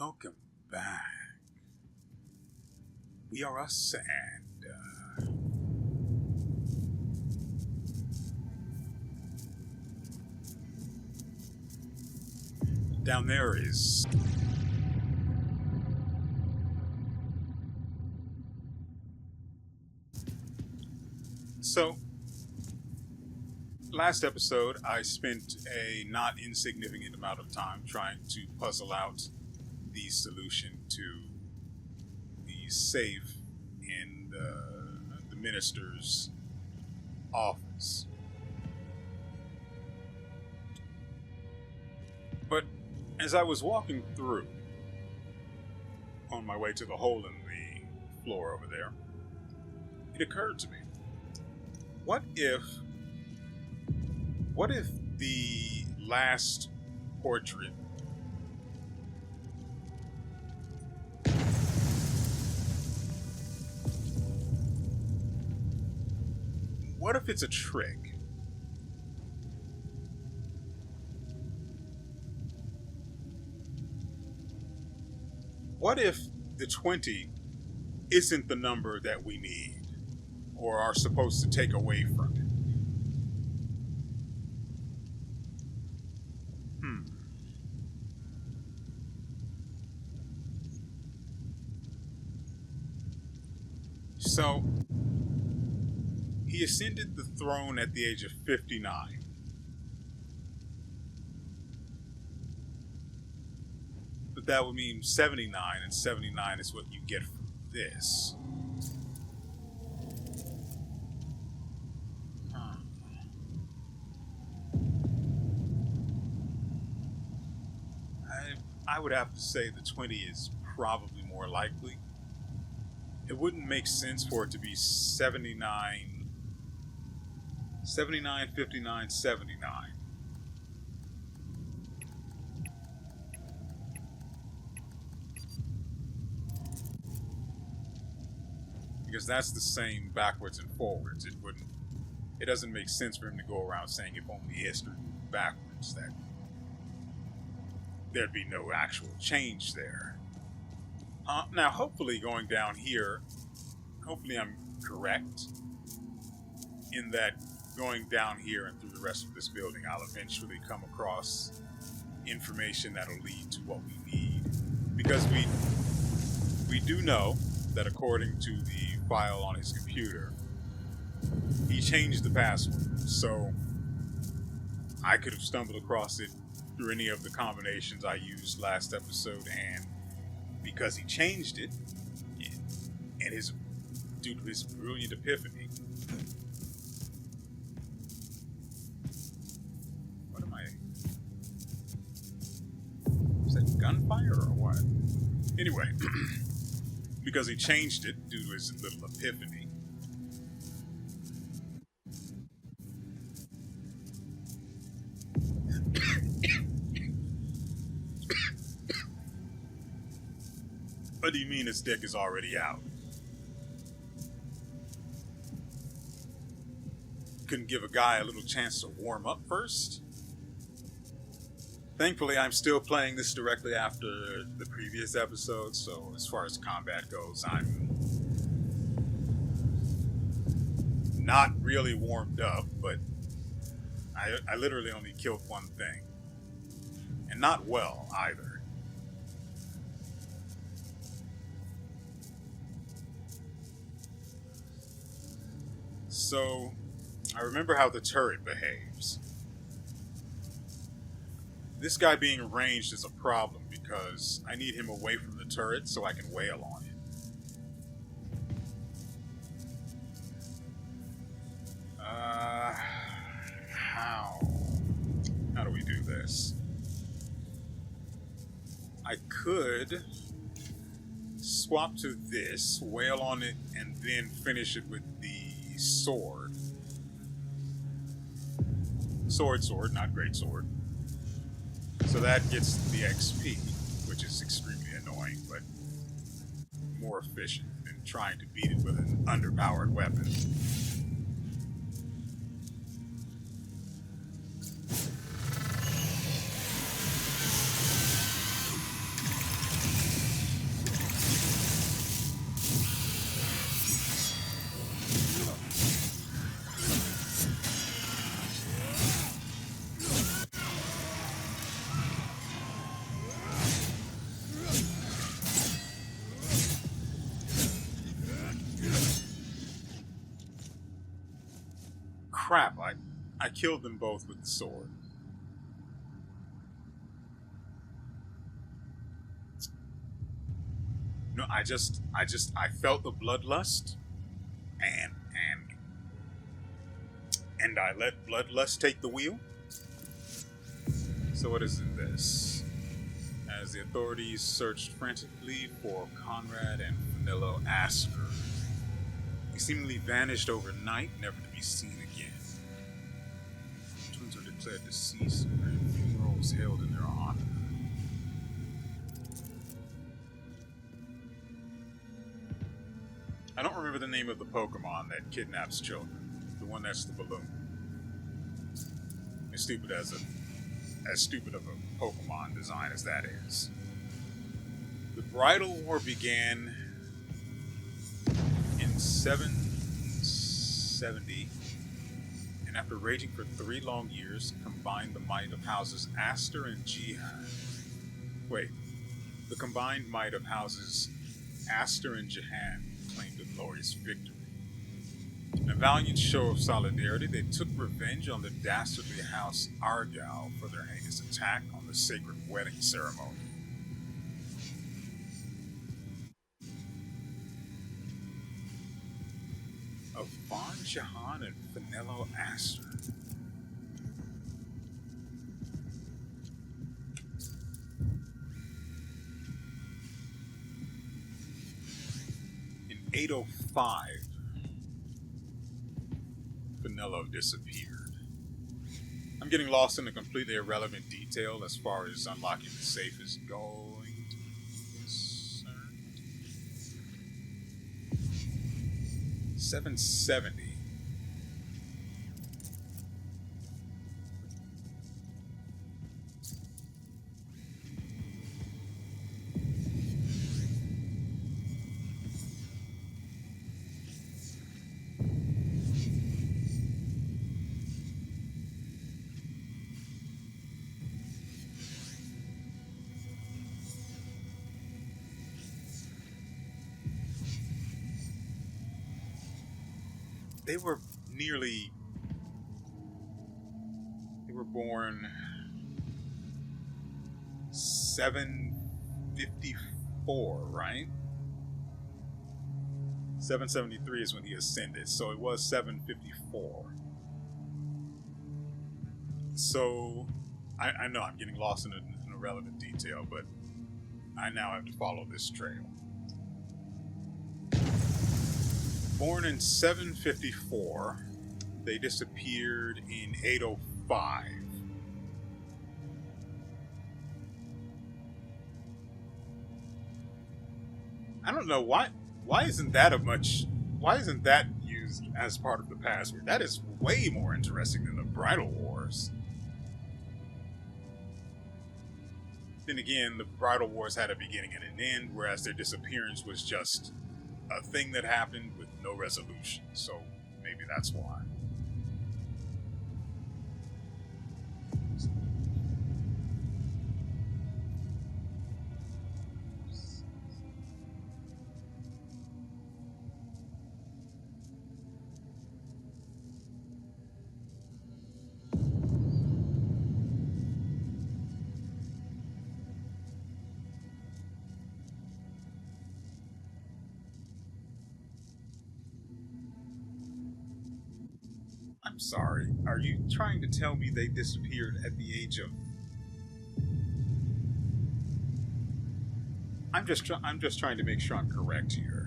Welcome back. We are us, and down there is so. Last episode, I spent a not insignificant amount of time trying to puzzle out the solution to the safe in the minister's office. But as I was walking through, on my way to the hole in the floor over there, it occurred to me, what if the last portrait what if it's a trick? What if the 20 isn't the number that we need or are supposed to take away from it? So, he ascended the throne at the age of 59. But that would mean 79, and 79 is what you get from this. I would have to say the 20 is probably more likely. It wouldn't make sense for it to be 79, 59, 79. Because that's the same backwards and forwards. It doesn't make sense for him to go around saying if only history moved backwards, that there'd be no actual change there. Now, hopefully going down here, hopefully I'm correct in that going down here and through the rest of this building, I'll eventually come across information that'll lead to what we need. Because we do know that according to the file on his computer, he changed the password. So I could have stumbled across it through any of the combinations I used last episode, and because he changed it, and due to his brilliant epiphany. What am I? Is that gunfire or what? Anyway, because he changed it due to his little epiphany. What do you mean his dick is already out? Couldn't give a guy a little chance to warm up first? Thankfully, I'm still playing this directly after the previous episode, so as far as combat goes, I'm not really warmed up, but I literally only killed one thing. And not well, either. So, I remember how the turret behaves. This guy being ranged is a problem because I need him away from the turret so I can wail on it. How do we do this? I could swap to this, wail on it, and then finish it with the sword. Sword, not great sword. So that gets the XP, which is extremely annoying, but more efficient than trying to beat it with an underpowered weapon. crap, I killed them both with the sword. No, I felt the bloodlust, and I let bloodlust take the wheel. So what is in this? As the authorities searched frantically for Conrad and Fanillo Asker, they seemingly vanished overnight, never to be seen again. Twins are declared deceased, and funerals held in their honor. I don't remember the name of the Pokemon that kidnaps children. The one that's the balloon. As stupid of a Pokemon design as that is. The Bridal War began in 770, and after raging for 3 long years, combined the might of houses Aster and Jihan. The combined might of houses Aster and Jihan claimed a glorious victory. In a valiant show of solidarity, they took revenge on the dastardly house Argyll for their heinous attack on the sacred wedding ceremony. Of Von Jahan and Fanillo Aster. In 805, Fanillo disappeared. I'm getting lost in a completely irrelevant detail as far as unlocking the safe is going to be concerned. 770. They were born 754, right? 773 is when he ascended, so it was 754. So, I know I'm getting lost in an irrelevant detail, but I now have to follow this trail. Born in 754, they disappeared in 805. I don't know why isn't that used as part of the password? That is way more interesting than the Bridal Wars. Then again, the Bridal Wars had a beginning and an end, whereas their disappearance was just a thing that happened with no resolution. So maybe that's why. I'm sorry. Are you trying to tell me they disappeared at the age of... I'm just trying to make sure I'm correct here.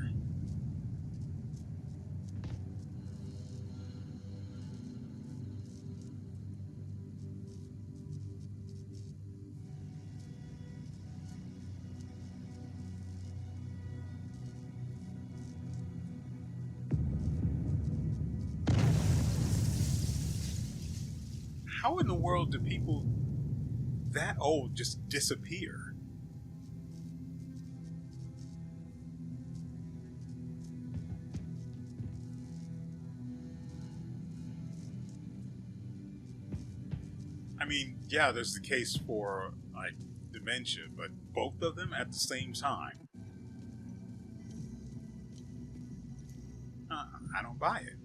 How in the world do people that old just disappear? I mean, yeah, there's the case for, like, dementia, but both of them at the same time? I don't buy it.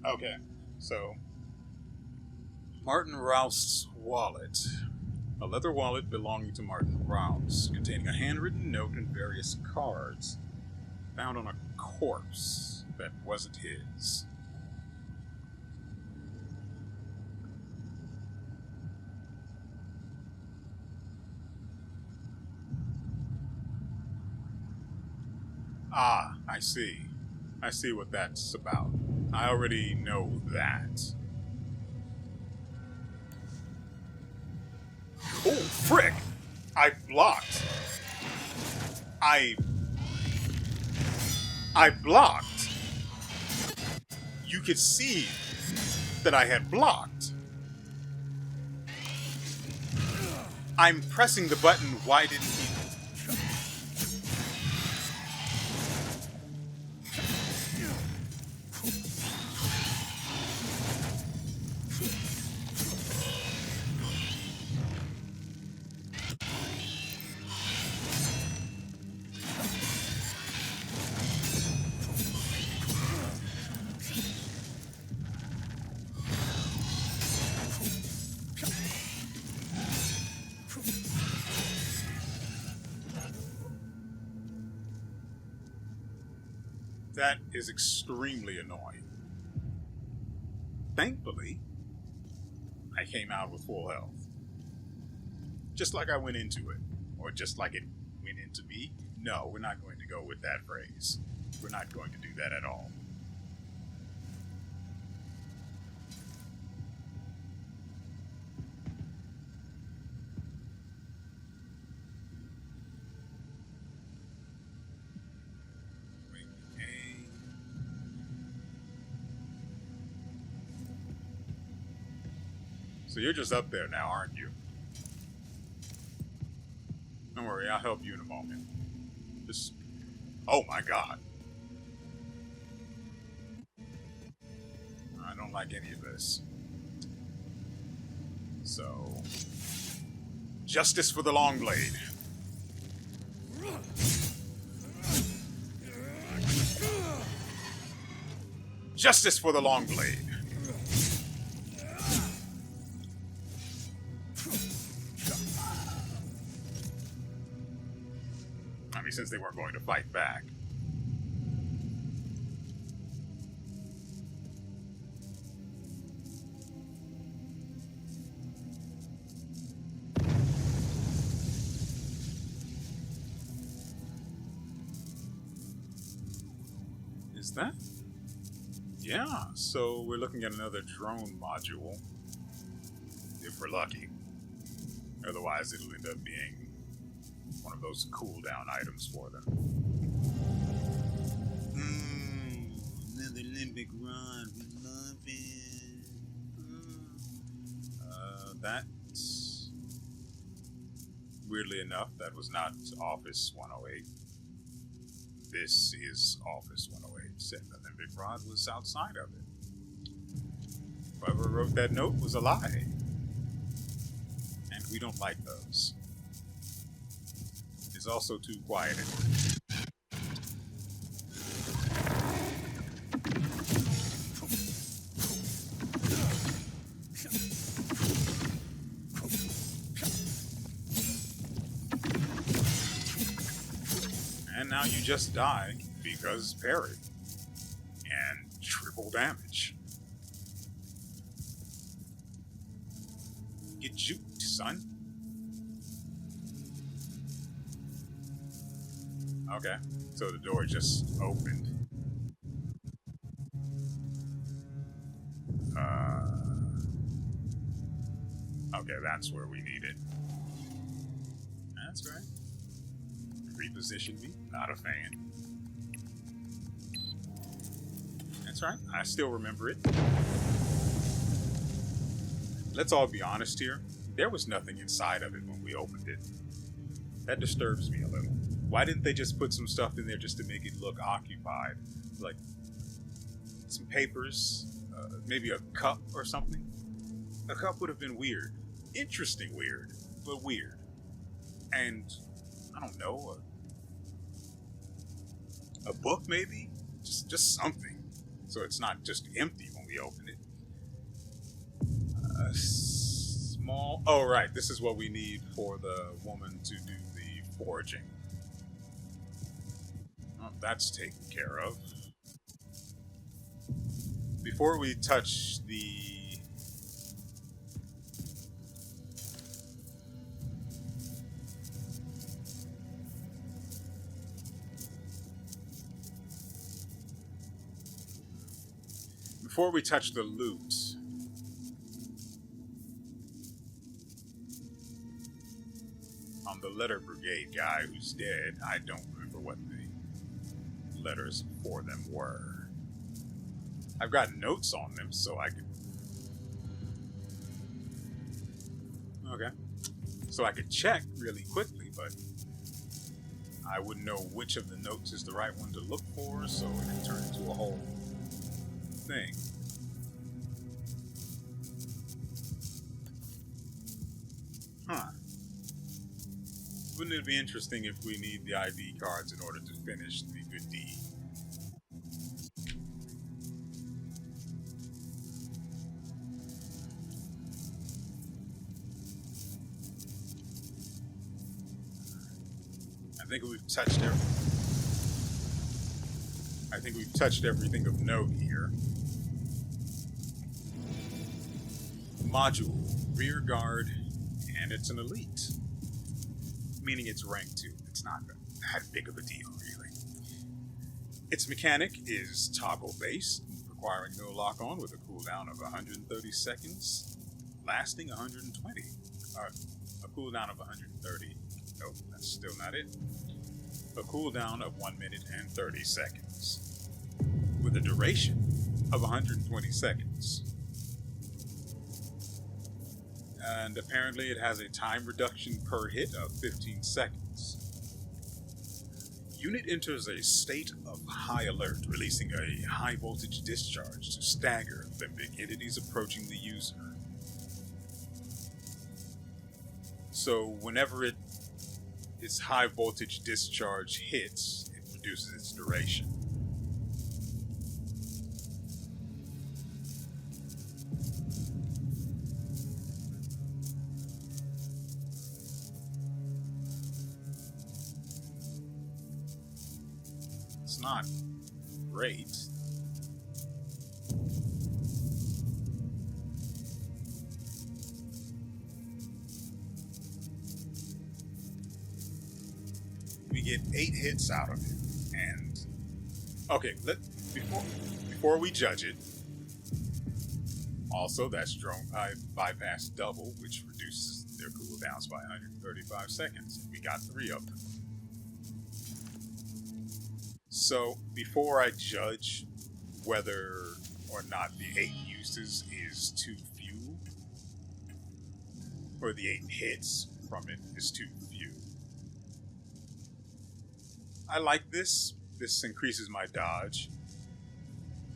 Okay, so Martin Roust's wallet. A leather wallet belonging to Martin Roust, containing a handwritten note and various cards, found on a corpse that wasn't his. Ah, I see. I see what that's about. I already know that. Oh, frick! I blocked. I... I blocked. You could see that I had blocked. I'm pressing the button. Why didn't he... That is extremely annoying. Thankfully, I came out with full health. Just like I went into it. Or just like it went into me. No, we're not going to go with that phrase. We're not going to do that at all. Okay. So you're just up there now, aren't you? Don't worry, I'll help you in a moment. Just... Oh my god. I don't like any of this. So... Justice for the long blade. Justice for the long blade. I mean, since they weren't going to fight back. Is that? Yeah, so we're looking at another drone module. If we're lucky. Otherwise, it'll end up being one of those cooldown items for them. Another limbic rod. We love it. That's... Weirdly enough, that was not Office 108. This is Office 108. Said the limbic rod was outside of it. Whoever wrote that note was a lie. And we don't like those. It's also too quiet in here. And now you just die because parry. And triple damage. Get juked, son. Okay, so the door just opened. Okay, that's where we need it. That's right. Reposition me, not a fan. That's right, I still remember it. Let's all be honest here. There was nothing inside of it when we opened it. That disturbs me a little. Why didn't they just put some stuff in there just to make it look occupied? Like some papers, maybe a cup or something? A cup would have been weird. Interesting weird, but weird. And, I don't know, a book maybe? Just something. So it's not just empty when we we open it. Small. Oh, right. This is what we need for the woman to do the foraging. Oh, that's taken care of. Before we touch the... Before we touch the loot... on the letter brigade guy who's dead, I don't remember what the letters for them were. I've got notes on them, so I could... Okay. So I could check really quickly, but I wouldn't know which of the notes is the right one to look for, so it could turn into a whole thing. Huh. Wouldn't it be interesting if we need the ID cards in order to finish the good deed? I think we've touched everything of note here. Module, rear guard, and it's an elite. Meaning it's rank 2. It's not that big of a deal, really. Its mechanic is toggle based, requiring no lock on with a cooldown of 130 seconds, lasting 120. A cooldown of 130. Nope, that's still not it. A cooldown of 1 minute and 30 seconds, with a duration of 120 seconds. And apparently it has a time reduction per hit of 15 seconds. Unit enters a state of high alert, releasing a high voltage discharge to stagger limbic entities approaching the user. So whenever its high voltage discharge hits, it reduces its duration. It's not great. We get 8 hits out of it, and okay. Before we judge it, also that's drone bypass double, which reduces their cooldowns by 135 seconds. We got 3 of them. So before I judge whether or not the 8 uses is too few, or the 8 hits from it is too few, I like this. This increases my dodge.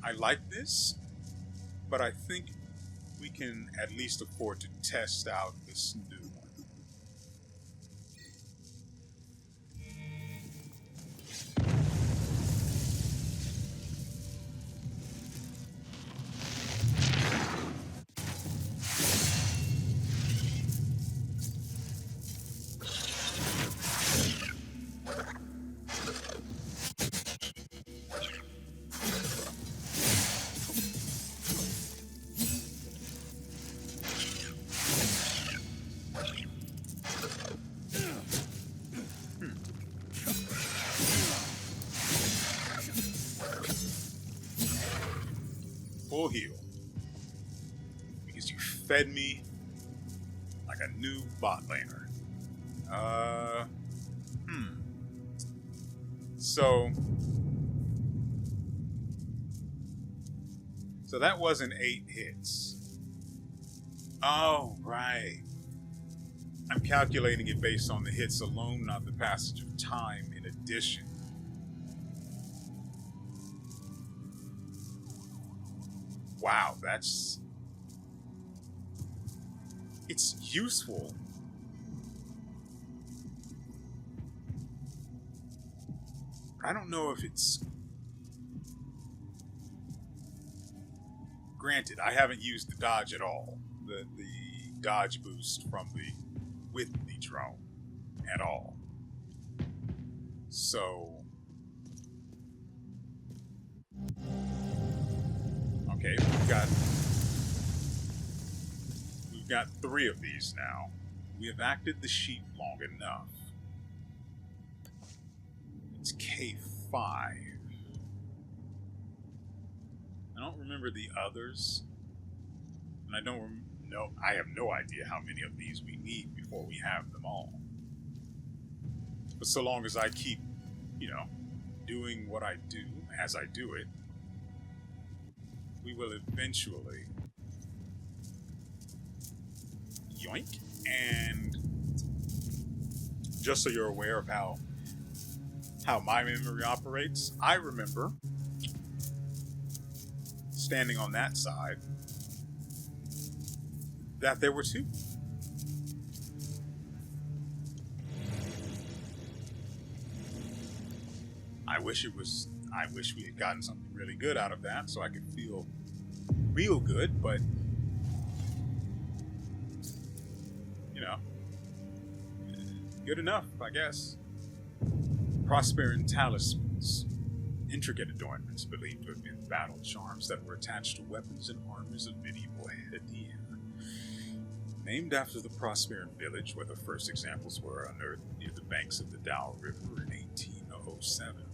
I like this, but I think we can at least afford to test out this new one. Full heal. Because you fed me like a new bot laner. So that wasn't 8 hits. Oh, right. I'm calculating it based on the hits alone, not the passage of time in addition. Wow, it's useful. I don't know if it's granted, I haven't used the dodge at all. The dodge boost from with the drone at all. So, okay, we've got 3 of these now. We have acted the sheep long enough. It's K5. I don't remember the others, and I don't know. I have no idea how many of these we need before we have them all. But so long as I keep, doing what I do as I do it, we will eventually yoink. And just so you're aware of how my memory operates, I remember standing on that side that there were 2. I wish we had gotten something really good out of that so I could feel real good, but good enough, I guess. Prosperine talismans, intricate adornments believed to have been battle charms that were attached to weapons and armors of medieval Hadia. Named after the Prosperine village where the first examples were unearthed near the banks of the Dow River in 1807.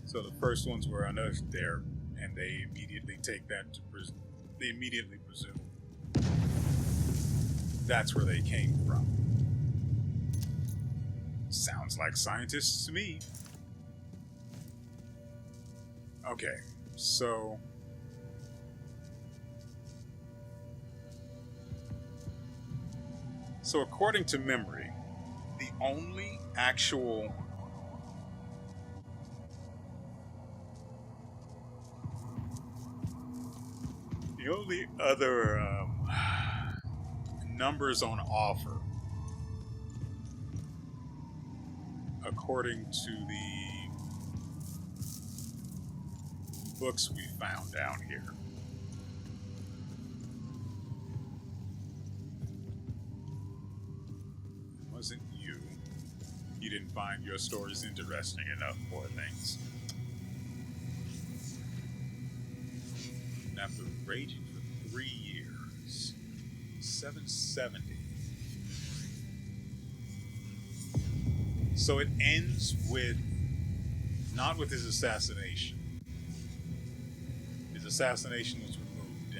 So the first ones were unearthed there, and they immediately presume that's where they came from. Sounds like scientists to me. Okay, so according to memory, the only other numbers on offer, according to the books we found down here, it wasn't you. You didn't find your stories interesting enough, poor things. And after raging for 3 years, 770. So it ends with, not with his assassination. His assassination was removed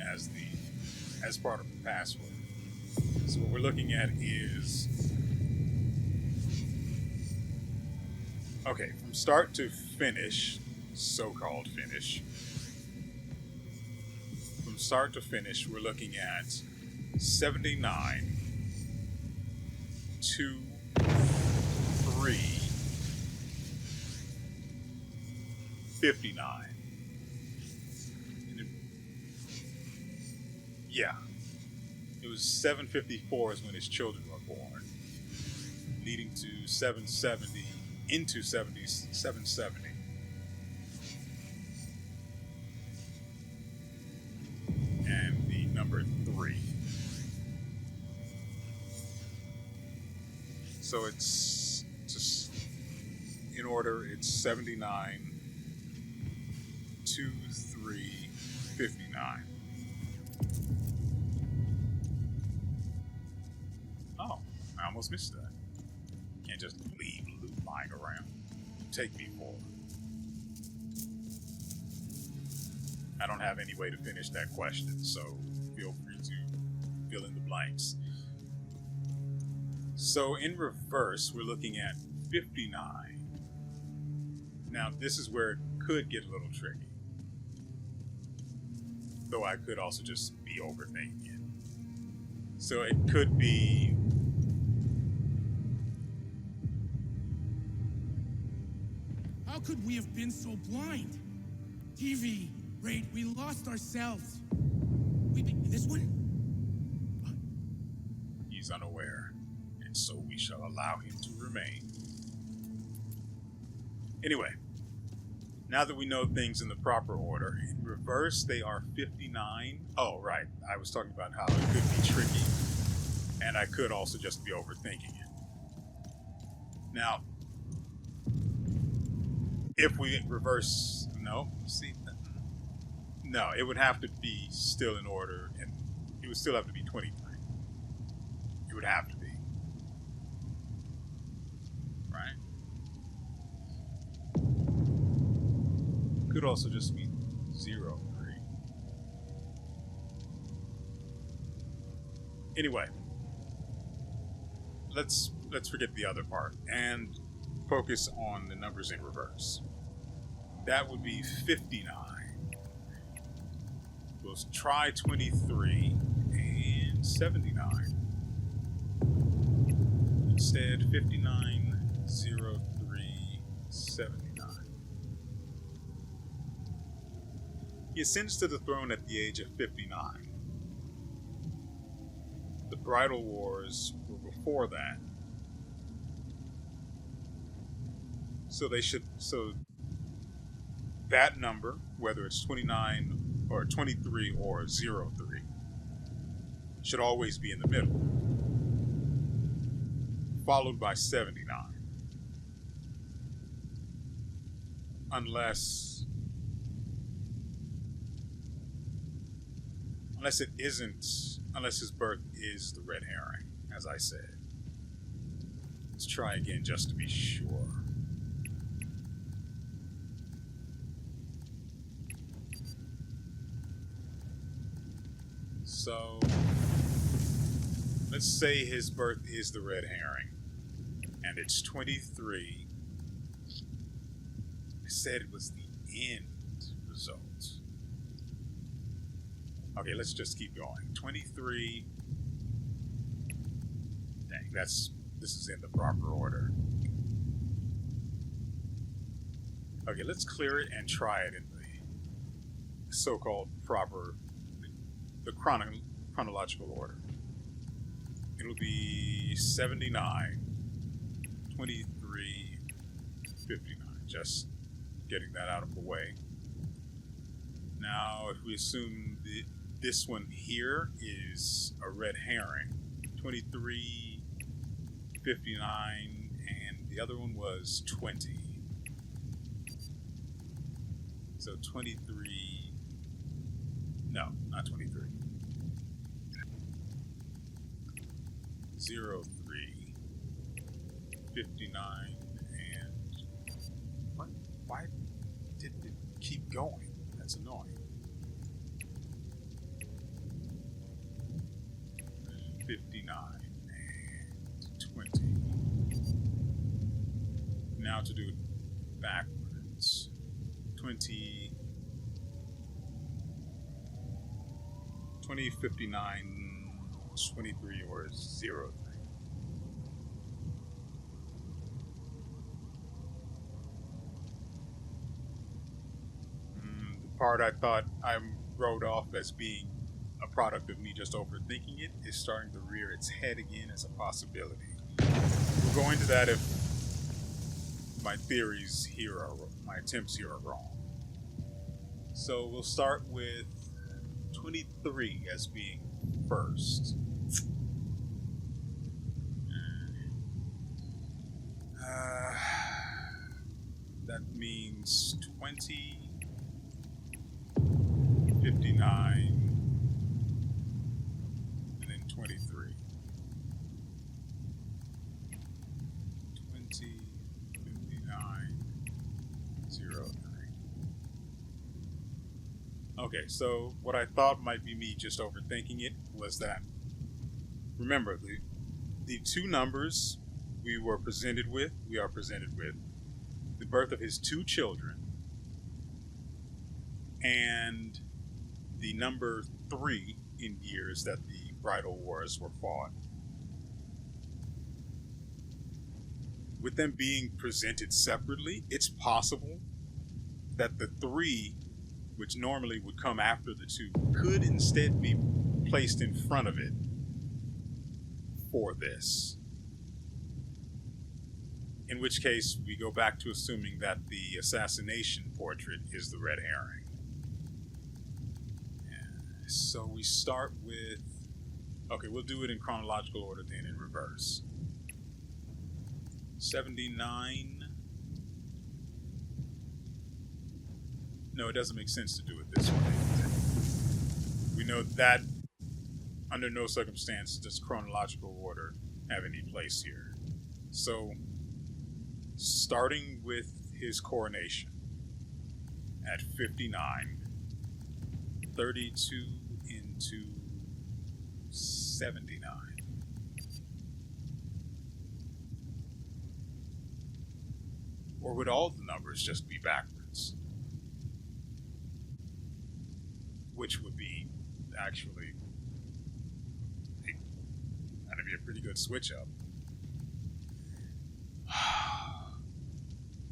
as part of the password. So what we're looking at is, okay, from start to finish, so-called finish. From start to finish, we're looking at 79, 2, 3, 59. It was 754 is when his children were born, leading to 770 into 770. And the number 3. So it's just in order, it's 79, 2, 3, 59. Oh, I almost missed that. Can't just leave loot lying around. Take me for it. I don't have any way to finish that question, so feel free to fill in the blanks. So in reverse, we're looking at 59. Now, this is where it could get a little tricky. Though I could also just be overthinking it. So it could be... How could we have been so blind? TV, Raid, we lost ourselves. This one? He's unaware, and so we shall allow him to remain. Anyway, Now that we know things in the proper order, in reverse they are 59. Oh, right. I was talking about how it could be tricky, and I could also just be overthinking it. Now, if we reverse, no, see, no, it would have to be still in order, and it would still have to be 23. It would have to be. Right? Could also just be 0, 3. Anyway, let's forget the other part and focus on the numbers in reverse. That would be 59. We'll try 23 and 79. Instead, 59, 0, 3, 79. He ascends to the throne at the age of 59. The bridal wars were before that. So that number, whether it's 29 or 23 or 03, should always be in the middle, followed by 79. Unless his birth is the red herring, as I said. Let's try again just to be sure. So, let's say his birth is the red herring, and it's 23. I said it was the end result. Okay, let's just keep going. 23. Dang, this is in the proper order. Okay, let's clear it and try it in the so-called proper, the chronological order. It'll be 79, 23, 59. Just getting that out of the way. Now, if we assume this one here is a red herring, 23, 59, and the other one was 20. So 23, no, not 23. 03, 59, and what? Why didn't it keep going? That's annoying. 59 and 20. Now to do it backwards. 20, 59, 23, or 03. The part I thought I wrote off as being a product of me just overthinking it is starting to rear its head again as a possibility. We'll go into that if my theories here are, my attempts here are wrong. So we'll start with 23 as being first. That means 20, 59, and then 23. 20, 59, 03. Okay, so what I thought might be me just overthinking it was that, remember, the two numbers we are presented with the birth of his two children and the number 3 in years that the bridal wars were fought. With them being presented separately, it's possible that the 3, which normally would come after the 2, could instead be placed in front of it for this. In which case, we go back to assuming that the assassination portrait is the red herring. Yeah. So we start with... Okay, we'll do it in chronological order, then in reverse. 79... No, it doesn't make sense to do it this way. We know that under no circumstance does chronological order have any place here. So, starting with his coronation at 59, 32 into 79. Or would all the numbers just be backwards? Which would be actually that'd be a pretty good switch up.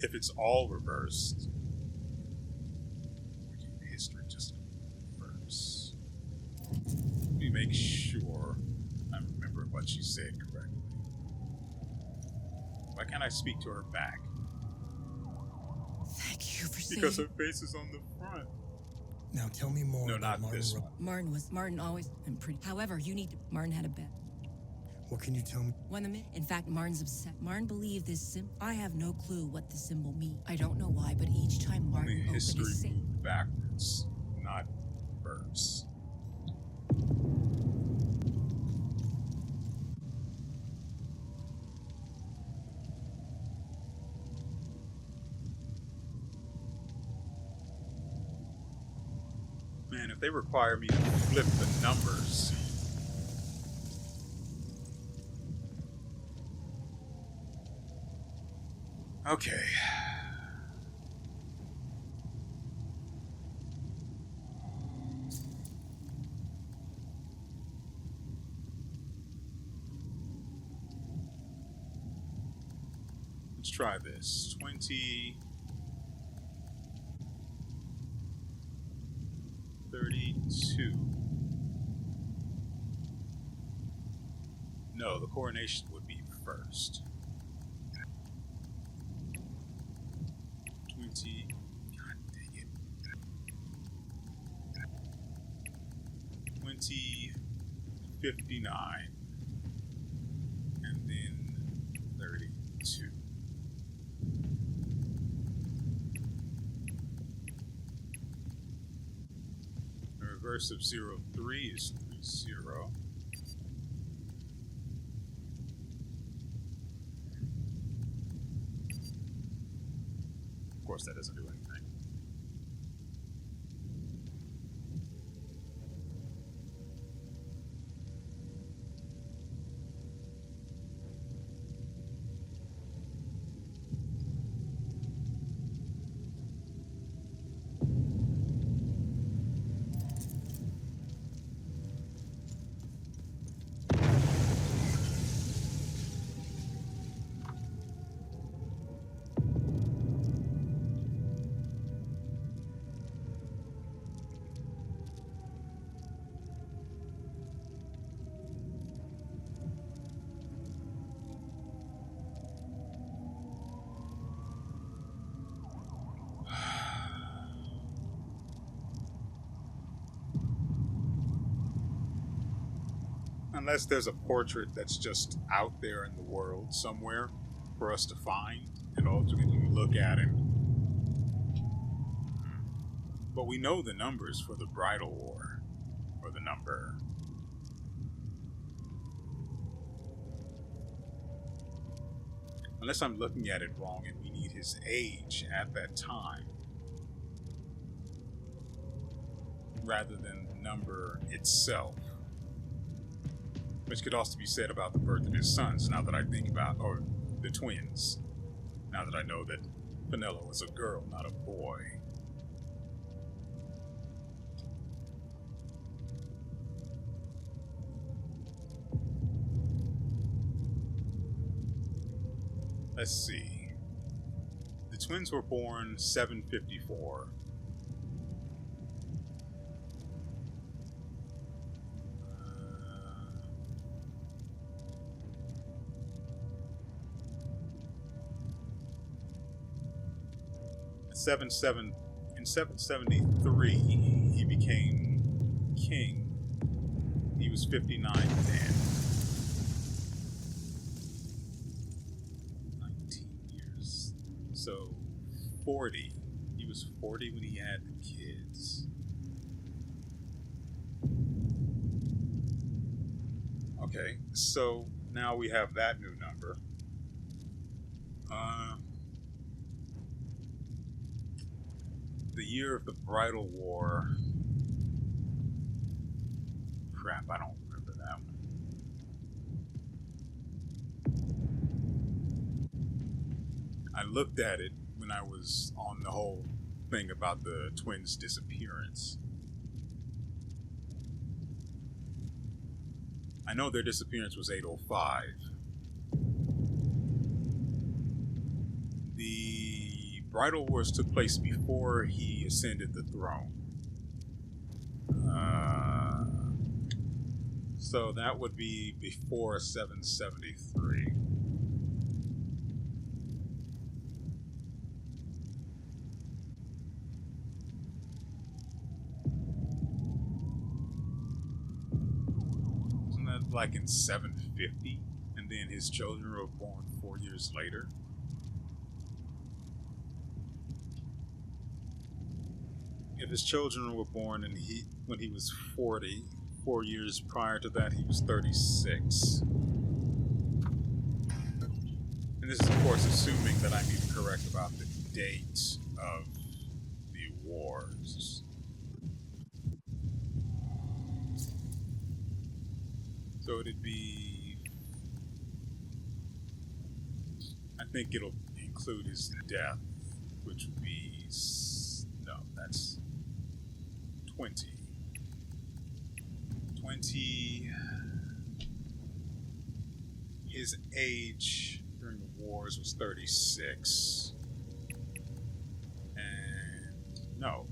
If it's all reversed, we keep history just in reverse. Let me make sure I'm remembering what she said correctly. Why can't I speak to her back? Thank you for saying. Because her face is on the front. Now tell me more No, about not Martin. this one. Martin always been pretty. However, Martin had a bet. What can you tell me? In fact, Martin's upset. Martin believed this symbol. I have no clue what the symbol means. I don't know why, but each time Martin Only opened history his safe. moved backwards, not reverse. Man, if they require me to flip the numbers. Okay. Let's try this. 20... 32. No, the coronation would be first. 20. God dang it. 2059. And then 32. The reverse of 03 is 30. Of course, that doesn't do anything. Unless there's a portrait that's just out there in the world somewhere for us to find and ultimately look at it. But we know the numbers for the bridal war, or the number. Unless I'm looking at it wrong and we need his age at that time, rather than the number itself. Which could also be said about the birth of his sons, now that I think about, or the twins, now that I know that Penelo was a girl, not a boy. Let's see. The twins were born 754. in 773, he became king. He was 59 then. 19 years. So 40. He was 40 when he had the kids. Okay, so now we have that new number. The year of the bridal war. Crap, I don't remember that one. I looked at it when I was on the whole thing about the twins' disappearance. I know their disappearance was 805. The bridal wars took place before he ascended the throne. So that would be before 773. Wasn't that like in 750? And then his children were born 4 years later? If his children were born and when he was 40, 4 years prior to that he was 36. And this is of course assuming that I'm even correct about the date of the wars. So it'd be, I think it'll include his death, which would be, no, that's 20. 20. His age during the wars was 36. And no.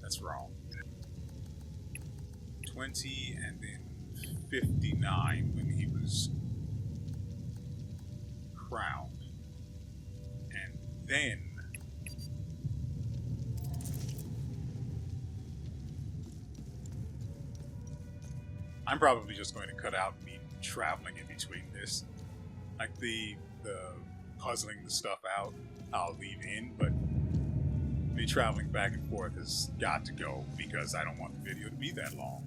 That's wrong. 20 and then 59 when he was crowned. And then I'm probably just going to cut out me traveling in between this. Like the puzzling the stuff out, I'll leave in, but me traveling back and forth has got to go because I don't want the video to be that long.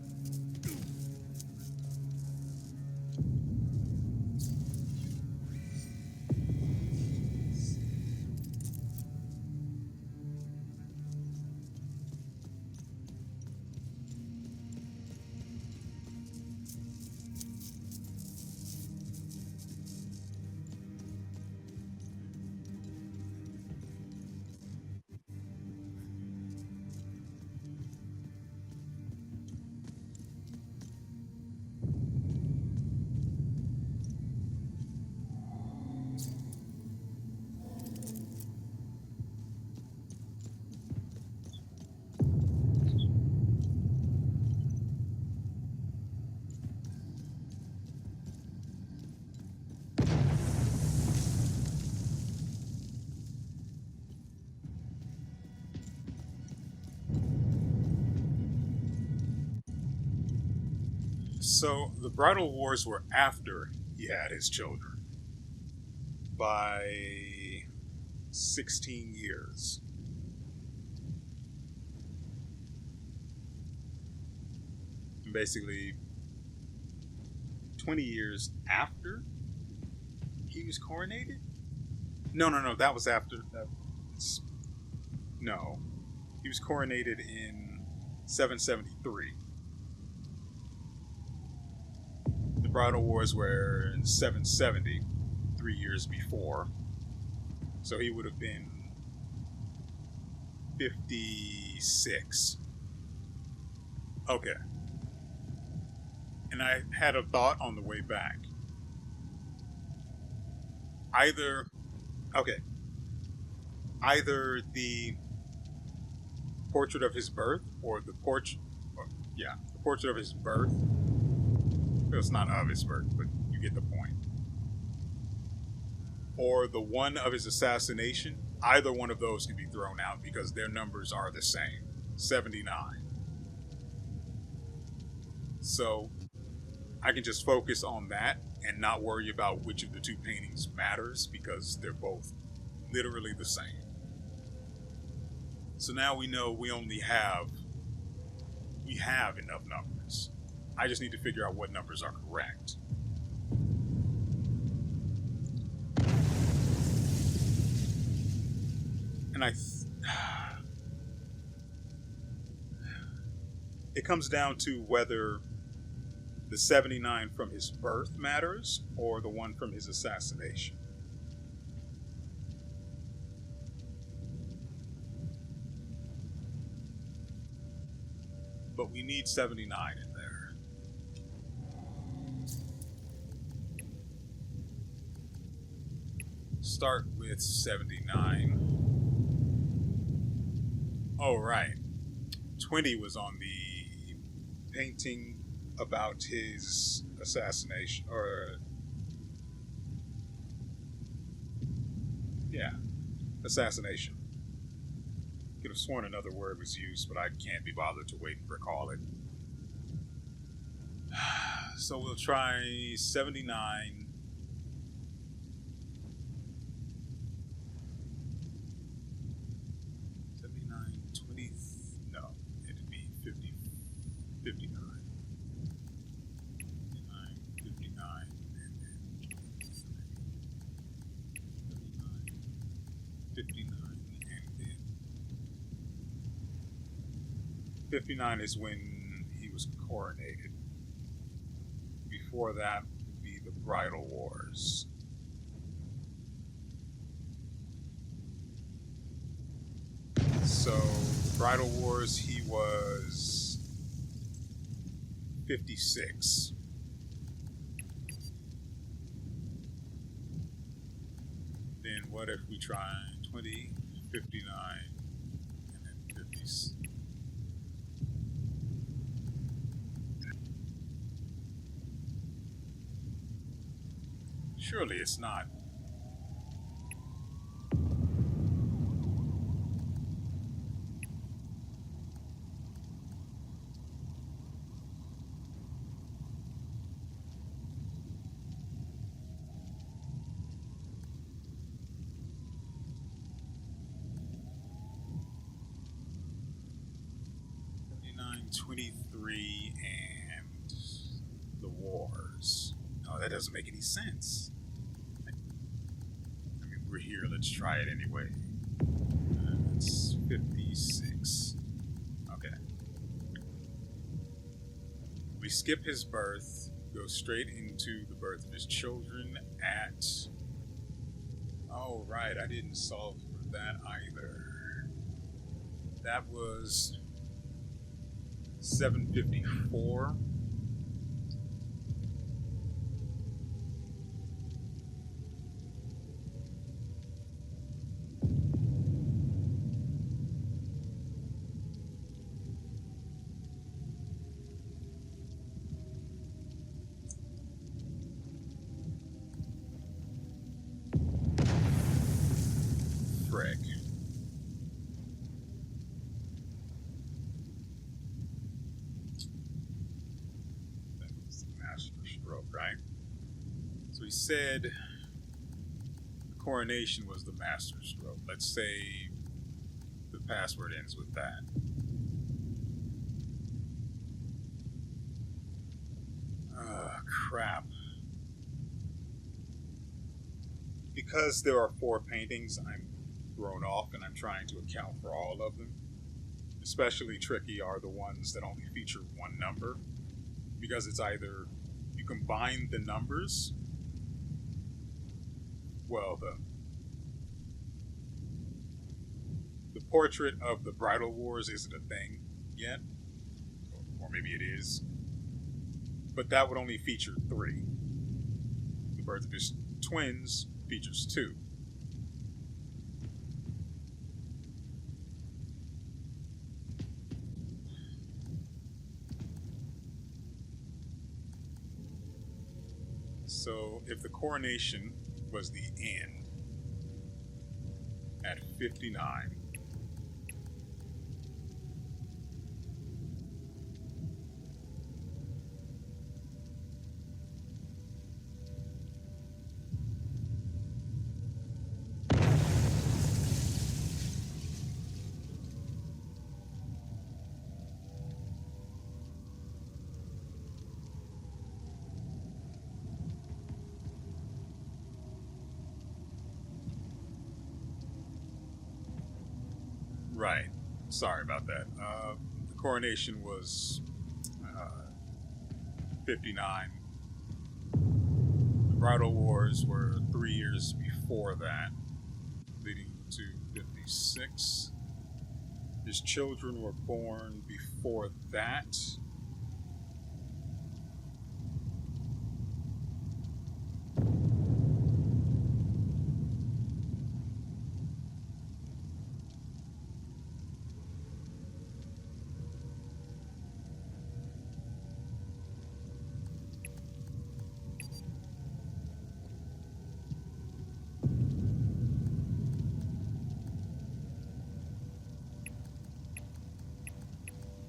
So the bridal wars were after he had his children by 16 years. Basically 20 years after he was coronated? No, that was after. No. He was coronated in 773. The bridal wars were in 770, 3 years before. So he would have been 56. Okay. And I had a thought on the way back. Either the portrait of his birth or the portrait of his birth. It's not of his birth, but you get the point. Or the one of his assassination either one of those can be thrown out because their numbers are the same, 79. So I can just focus on that and not worry about which of the two paintings matters because they're both literally the same. So now we know we have enough numbers. I just need to figure out what numbers are correct. And it comes down to whether the 79 from his birth matters or the one from his assassination. But we need 79 in there. Start with 79. Oh, right. 20 was on the painting about his assassination, assassination. Could have sworn another word was used, but I can't be bothered to wait and recall it. So we'll try 79. No, it'd be 50, 59. 59, and then 59, and then 59 is when he was coronated. Before that would be the bridal wars. So, bridal wars, he was 56. Then what if we try 20, 59, and then 50s? Surely it's not. '23 and the wars. Oh, that doesn't make any sense. I mean, we're here. Let's try it anyway. It's 56. Okay. We skip his birth, go straight into the birth of his children at... Oh, right. I didn't solve for that either. That was 754. Frick. That was the master stroke, right? So he said the coronation was the master stroke. Let's say the password ends with that. Crap. Because there are 4 paintings, I'm thrown off and I'm trying to account for all of them. Especially tricky are the ones that only feature one number, because it's either you combine the numbers, well, the portrait of the bridal wars isn't a thing yet, or maybe it is, but that would only feature 3. The birth of his twins features 2. So if the coronation was the end, at 59. Right. Sorry about that. The coronation was 59. The bridal wars were 3 years before that, leading to 56. His children were born before that.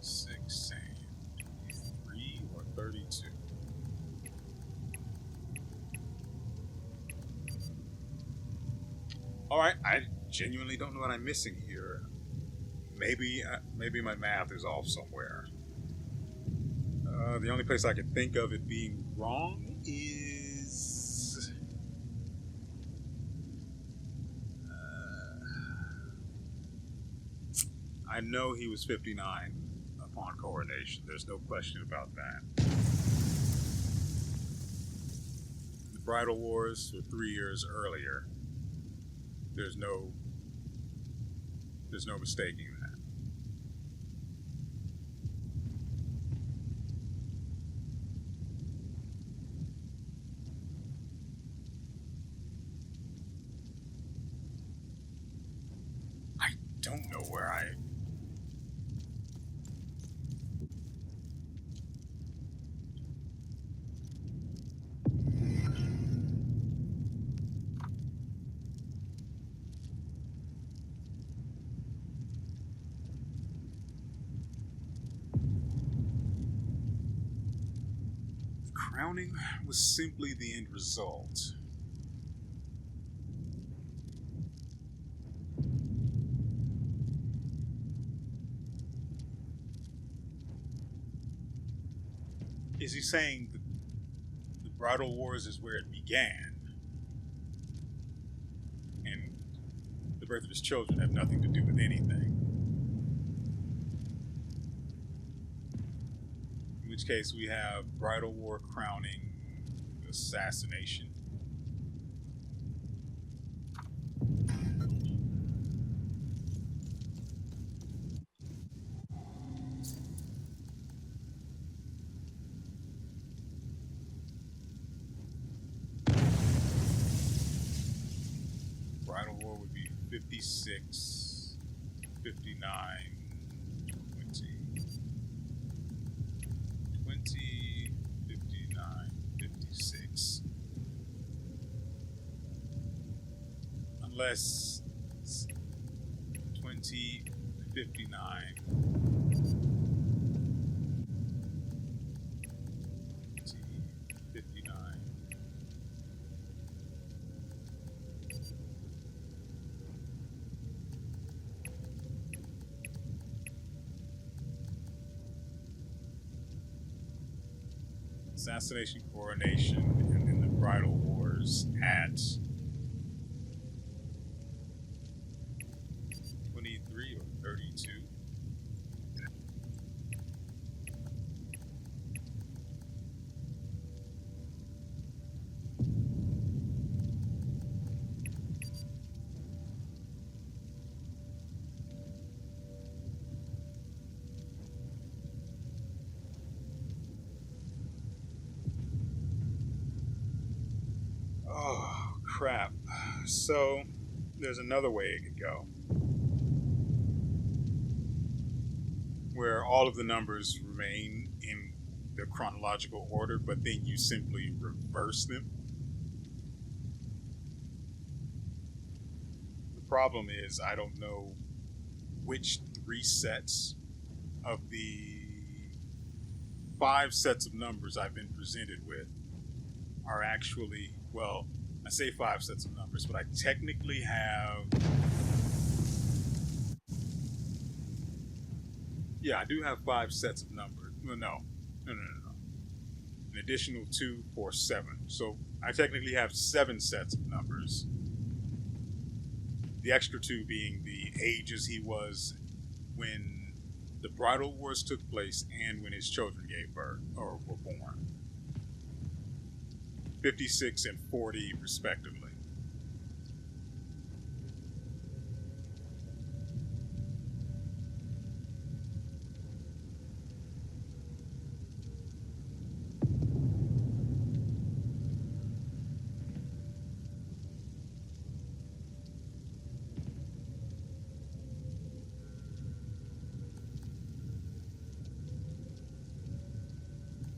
Six and 23 or 32. All right, I genuinely don't know what I'm missing here. Maybe my math is off somewhere. The only place I can think of it being wrong is I know he was 59 upon coronation. There's no question about that. The bridal wars were 3 years earlier. There's no mistaking that. I don't know where I... Crowning was simply the end result. Is he saying that the bridal wars is where it began, and the birth of his children have nothing to do with anything? In which case we have bridal war, crowning, assassination. Bridal war would be 56, 59, 20, 59, 56. Unless 20, 59, 59. Assassination, coronation, and then the bridal wars at 23 or 32. Oh, crap. So, there's another way it could go. Where all of the numbers remain in the chronological order, but then you simply reverse them. problem is I don't know which 3 sets of the 5 sets of numbers I've been presented with are actually, well, I say 5 sets of numbers, but I technically have, yeah, I do have 5 sets of numbers. No. An additional 2 for 7. So I technically have 7 sets of numbers. The extra 2 being the ages he was when the bridal wars took place and when his children gave birth or were born. 56 and 40 respectively.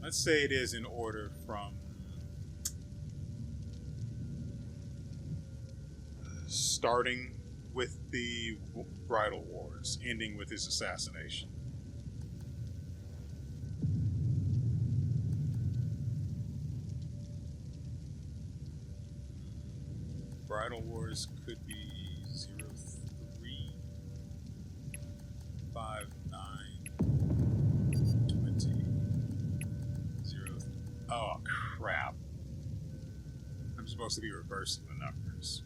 Let's say it is in order from starting with the bridal wars, ending with his assassination. Bridal wars could be 03, 59, 20, 0. Oh crap! I'm supposed to be reversing the numbers.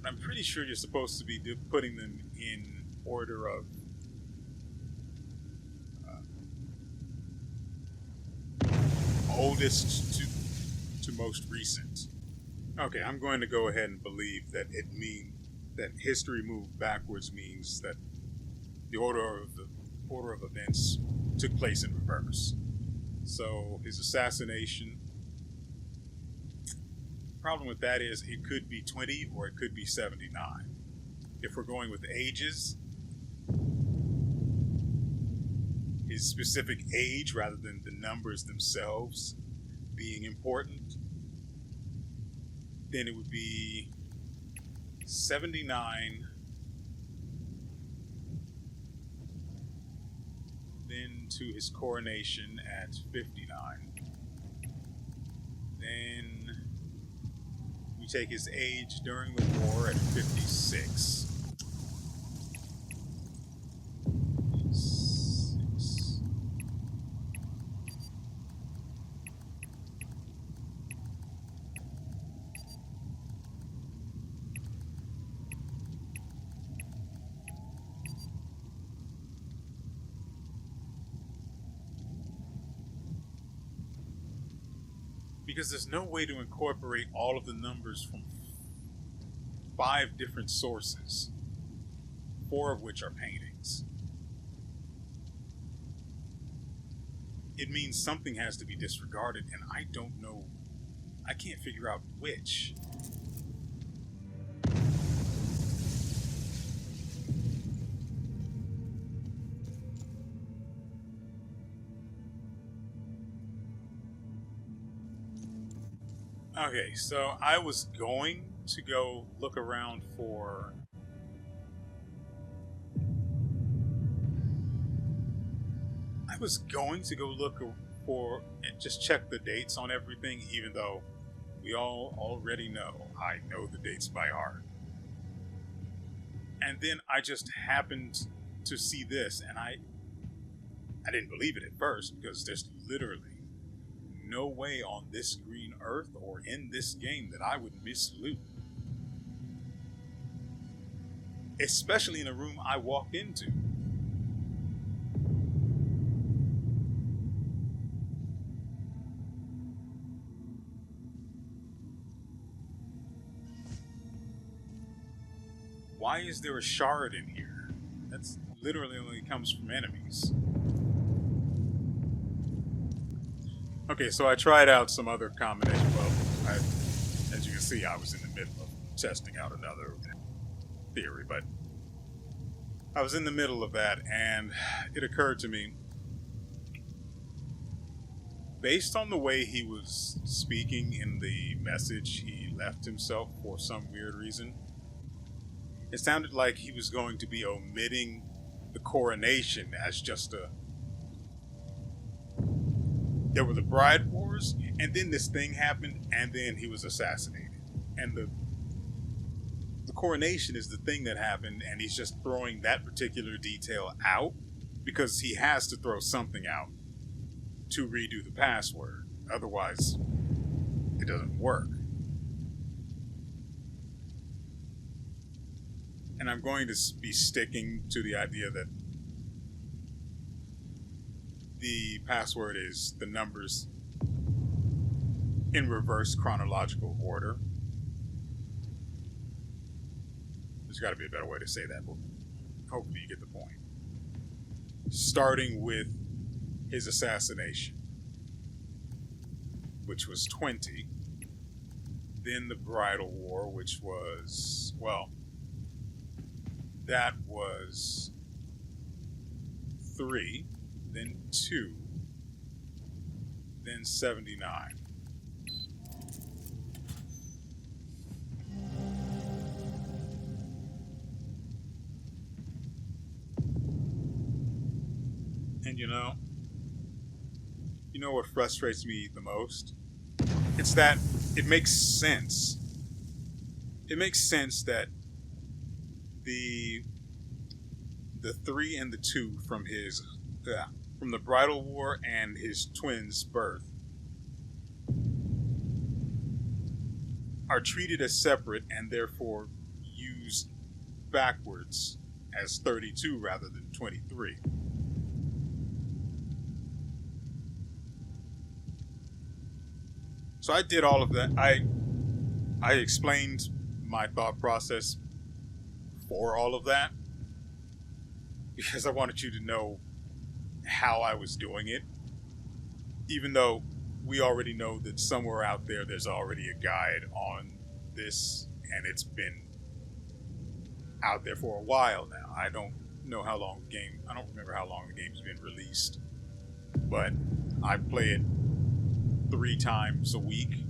I'm pretty sure you're supposed to be putting them in order of oldest to most recent. Okay, I'm going to go ahead and believe that it means that history moved backwards means that the order of events took place in reverse. So his assassination. Problem with that is it could be 20 or it could be 79. If we're going with ages, his specific age rather than the numbers themselves being important, then it would be 79, then to his coronation at 59. Then we take his age during the war at 56. Because there's no way to incorporate all of the numbers from 5 different sources, 4 of which are paintings. It means something has to be disregarded, and I don't know. I can't figure out which. Okay, so I was going to go look around for and just check the dates on everything, even though we all already know I know the dates by heart. And then I just happened to see this, and I didn't believe it at first because there's literally no way on this green earth or in this game that I would miss loot. Especially in a room I walked into. Why is there a shard in here? That's literally only comes from enemies. Okay, so I tried out some other combination. Well, as you can see, I was in the middle of testing out another theory, but I was in the middle of that, and it occurred to me Based on the way he was speaking in the message he left himself for some weird reason, it sounded like he was going to be omitting the coronation as just a... There were the bride wars, and then this thing happened, and then he was assassinated. And the coronation is the thing that happened, and he's just throwing that particular detail out because he has to throw something out to redo the password. Otherwise, it doesn't work. And I'm going to be sticking to the idea that the password is the numbers in reverse chronological order. There's got to be a better way to say that, but hopefully you get the point. Starting with his assassination, which was 20. Then the bridal war, which was, well, that was 3. Then 2. Then 79. And you know what frustrates me the most? It's that it makes sense. It makes sense that the 3 and the 2 from from the bridal war and his twins' birth are treated as separate and therefore used backwards as 32 rather than 23. So I did all of that. I explained my thought process for all of that because I wanted you to know how I was doing it, even though we already know that somewhere out there's already a guide on this, and it's been out there for a while now. I don't remember how long the game's been released, but I play it 3 times a week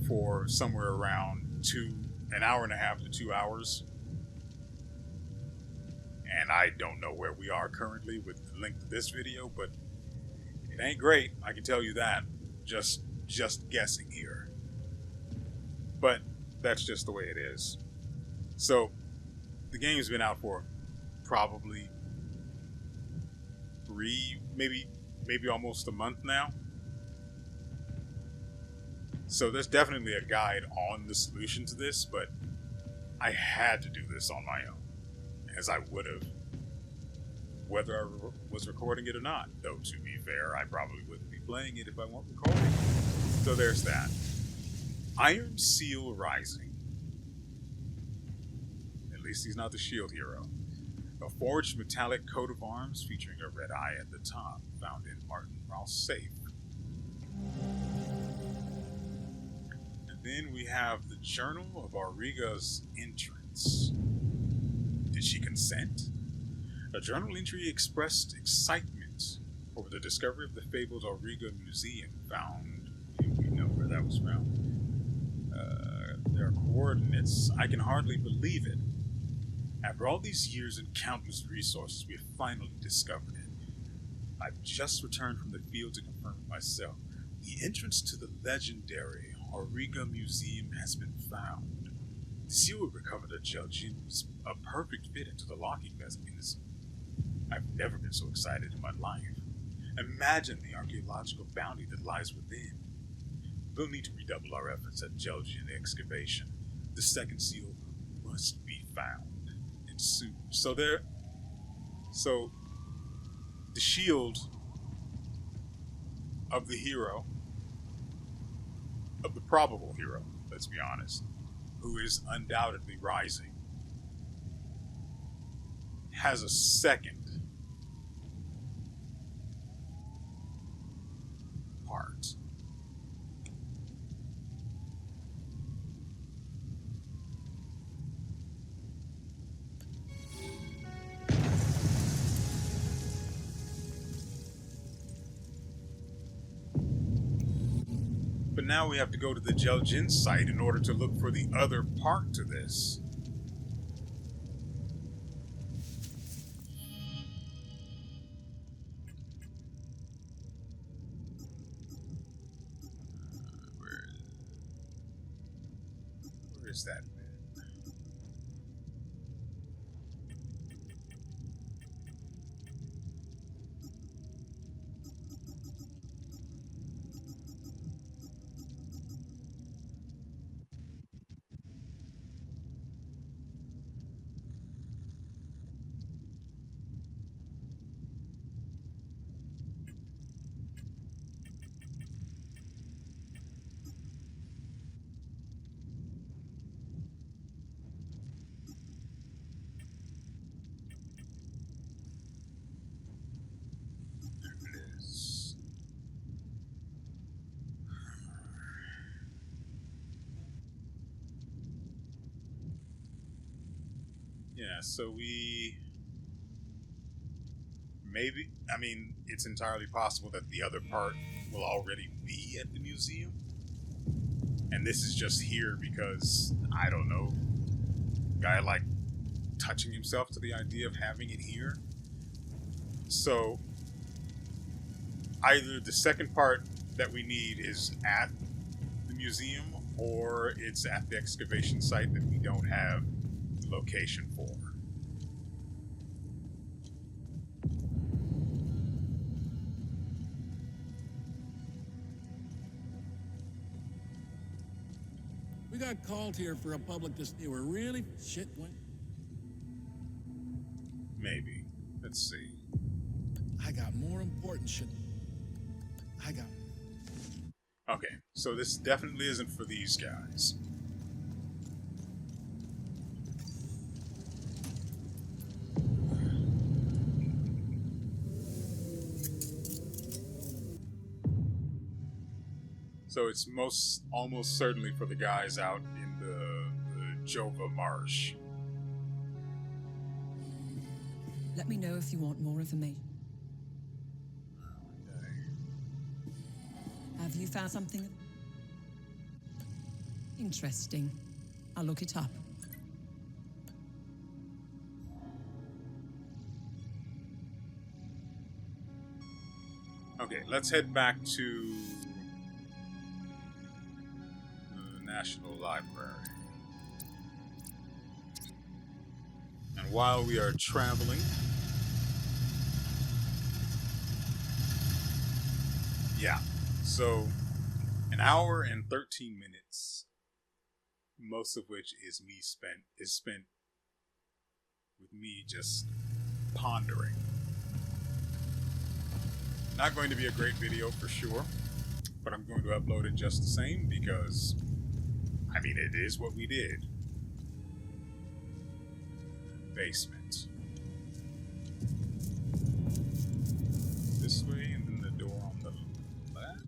for somewhere around an hour and a half to 2 hours. And I don't know where we are currently with the length of this video, but it ain't great, I can tell you that. Just guessing here. But that's just the way it is. So the game's been out for probably 3, maybe almost a month now. So there's definitely a guide on the solution to this, but I had to do this on my own, as I would have whether I was recording it or not. Though, to be fair, I probably wouldn't be playing it if I weren't recording. So there's that. Iron Seal Rising. At least he's not the shield hero. A forged metallic coat of arms featuring a red eye at the top, found in Martin Roth's safe. And then we have the Journal of WeArEuS entrance. Did she consent? A journal entry expressed excitement over the discovery of the fabled WeArEuS museum found. We know where that was found. There are coordinates. I can hardly believe it. After all these years and countless resources, we have finally discovered it. I've just returned from the field to confirm it myself. The entrance to the legendary WeArEuS museum has been found. The seal we recovered at Jeljin was a perfect fit into the locking mechanism. I've never been so excited in my life. Imagine the archaeological bounty that lies within. We'll need to redouble our efforts at Jeljin excavation. The second seal must be found, and soon. So the shield of the hero, of the probable hero, let's be honest, who is undoubtedly rising, has a second part. But now we have to go to the Jeljin site in order to look for the other part to this. Where is that? Yeah, so maybe, I mean, it's entirely possible that the other part will already be at the museum. And this is just here because, I don't know, guy like touching himself to the idea of having it here. So, either the second part that we need is at the museum, or it's at the excavation site that we don't have the location for. We got called here for a public display. We're really shit went. Maybe. Let's see. I got more important shit. Okay, so this definitely isn't for these guys. So it's almost certainly for the guys out in the Jova Marsh. Let me know if you want more information. Have you found something interesting? I'll look it up. Okay, let's head back to the National Library. And while we are traveling, yeah, so an hour and 13 minutes, most of which is spent with me just pondering. Not going to be a great video for sure, but I'm going to upload it just the same because, I mean, it is what we did. Basement. This way, and then the door on the left?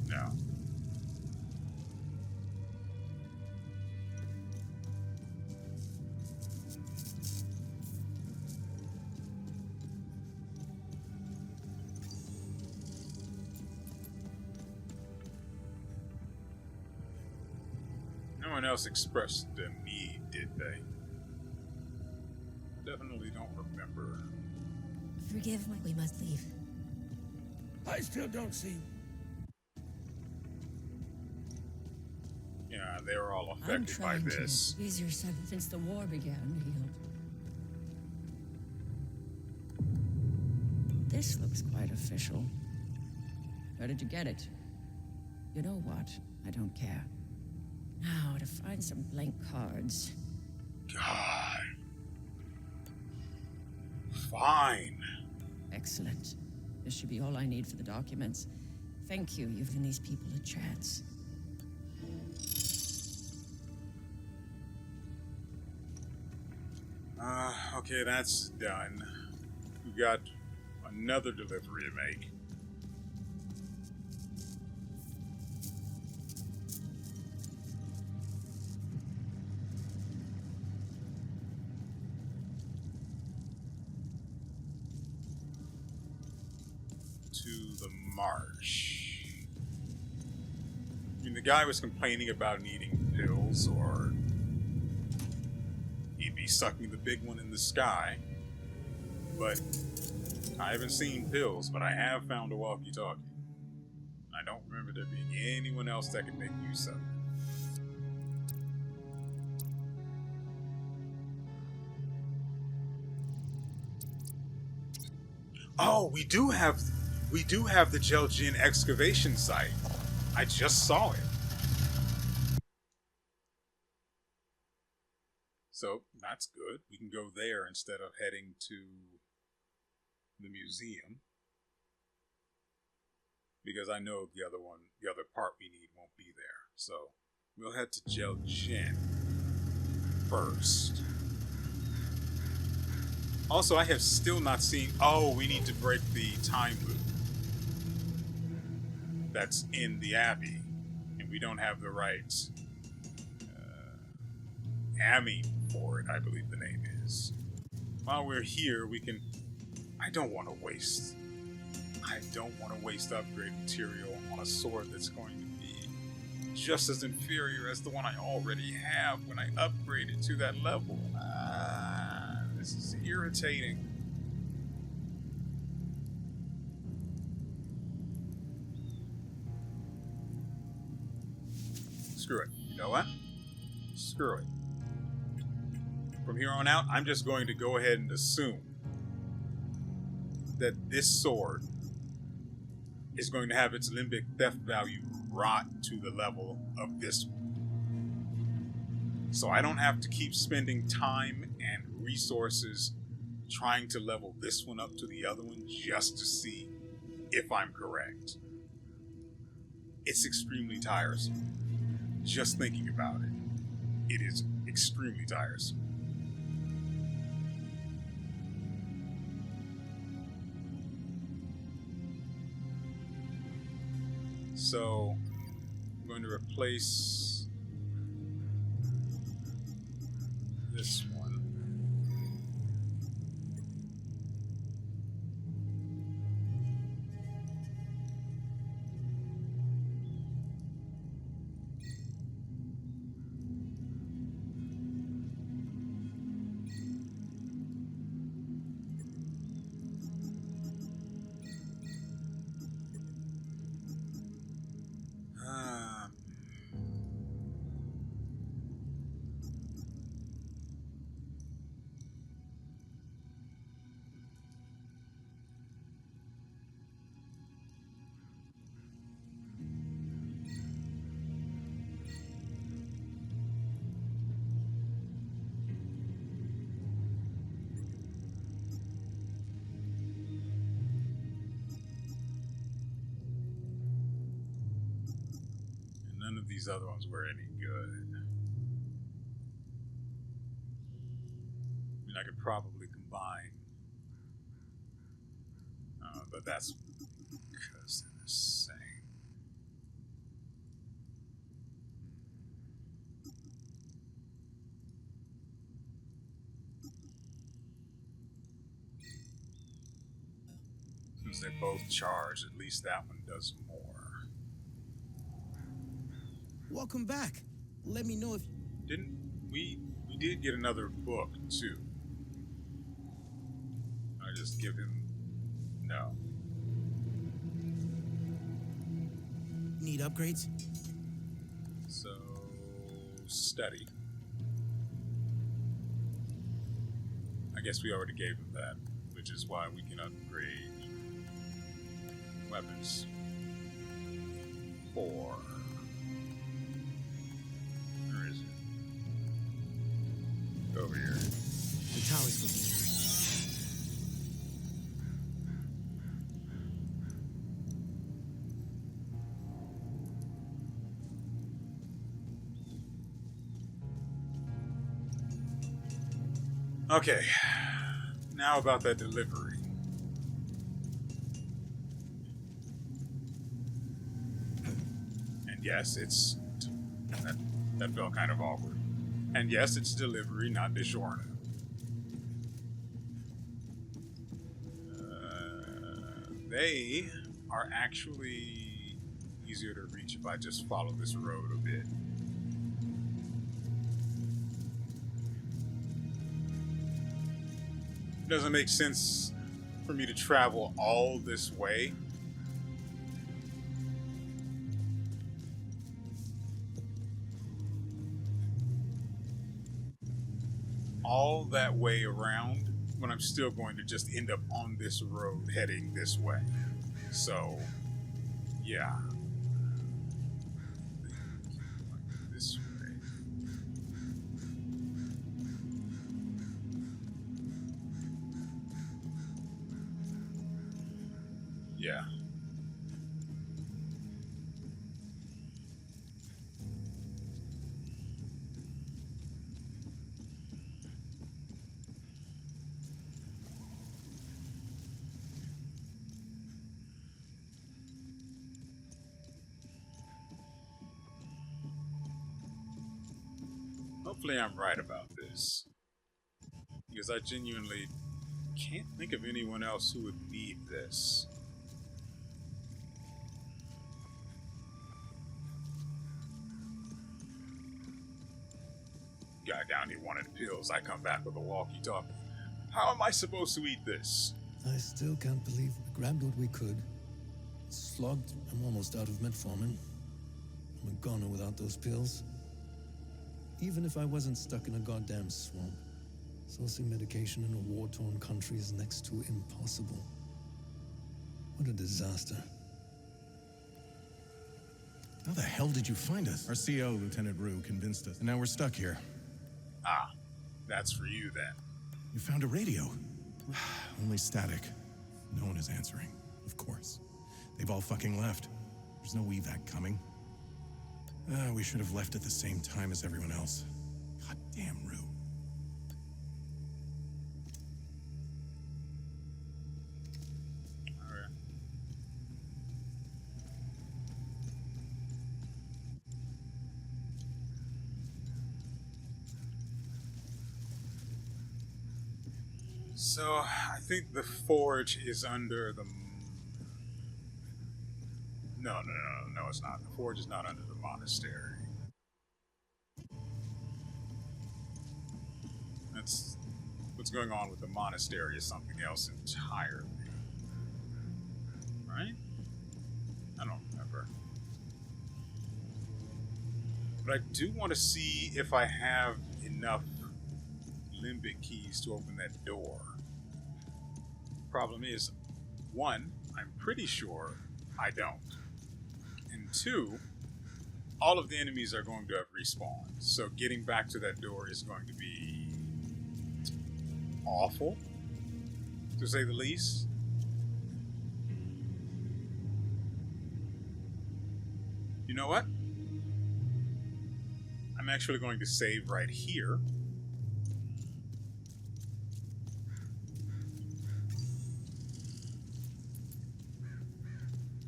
No. No one else expressed a need, did they? Definitely don't remember. Forgive me, we must leave. I still don't see. Yeah, they were all I'm affected by trying this. to ease your son since the war began, healed. This looks quite official. Where did you get it? You know what? I don't care. Now to find some blank cards. God. Fine. Excellent. This should be all I need for the documents. Thank you. You've given these people a chance. Okay, that's done. We got another delivery to make. To the marsh. mean, the guy was complaining about needing pills, or he'd be sucking the big one in the sky. But I haven't seen pills, but I have found a walkie-talkie. I don't remember there being anyone else that could make use of it. Oh, we do have the Jeljin excavation site. I just saw it. So that's good. We can go there instead of heading to the museum, because I know the other part we need won't be there. So we'll head to Jeljin first. Also, I have still not seen... Oh, we need to break the time loop that's in the Abbey. And we don't have the right amine for it, I believe the name is. While we're here, we can... I don't want to waste upgrade material on a sword that's going to be just as inferior as the one I already have when I upgrade it to that level. This is irritating. Screw it. You know what? Screw it. From here on out, I'm just going to go ahead and assume that this sword is going to have its limbic theft value brought to the level of this one. So I don't have to keep spending time and resources trying to level this one up to the other one just to see if I'm correct. It's extremely tiresome. Just thinking about it. It is extremely tiresome. So, I'm going to replace this one. None of these other ones were any good. I mean, I could probably combine, but that's because they're the same. Since they both charge, at least that one does more. Welcome back. Let me know if... Didn't we did get another book too. I just give him no. Need upgrades? So study. I guess we already gave him that, which is why we can upgrade weapons. 4. Where is it? Over here. The tower's for me. Okay, now about that delivery. And yes, it's... That felt kind of awkward. And yes, it's delivery, not DiGiorno. They are actually easier to reach if I just follow this road a bit. It doesn't make sense for me to travel all this way. All that way around when I'm still going to just end up on this road heading this way. So, yeah. This way. Yeah. Hopefully I'm right about this. Because I genuinely can't think of anyone else who would need this. Guy down here wanted pills. I come back with a walkie-talkie. How am I supposed to eat this? I still can't believe we grabbed what we could. Slogged, I'm almost out of metformin. I'm a goner without those pills. Even if I wasn't stuck in a goddamn swamp, sourcing medication in a war-torn country is next to impossible. What a disaster. How the hell did you find us? Our CO, Lieutenant Rue, convinced us, and now we're stuck here. Ah, that's for you then. You found a radio. Only static. No one is answering, of course. They've all fucking left. There's no evac coming. We should have left at the same time as everyone else. Goddamn Rue. Alright. So, I think the forge is under the... No, it's not. The forge is not under the monastery. That's... What's going on with the monastery is something else entirely. Right? I don't remember. But I do want to see if I have enough limbic keys to open that door. Problem is, one, I'm pretty sure I don't. And two, all of the enemies are going to have respawned. So getting back to that door is going to be awful, to say the least. You know what? I'm actually going to save right here.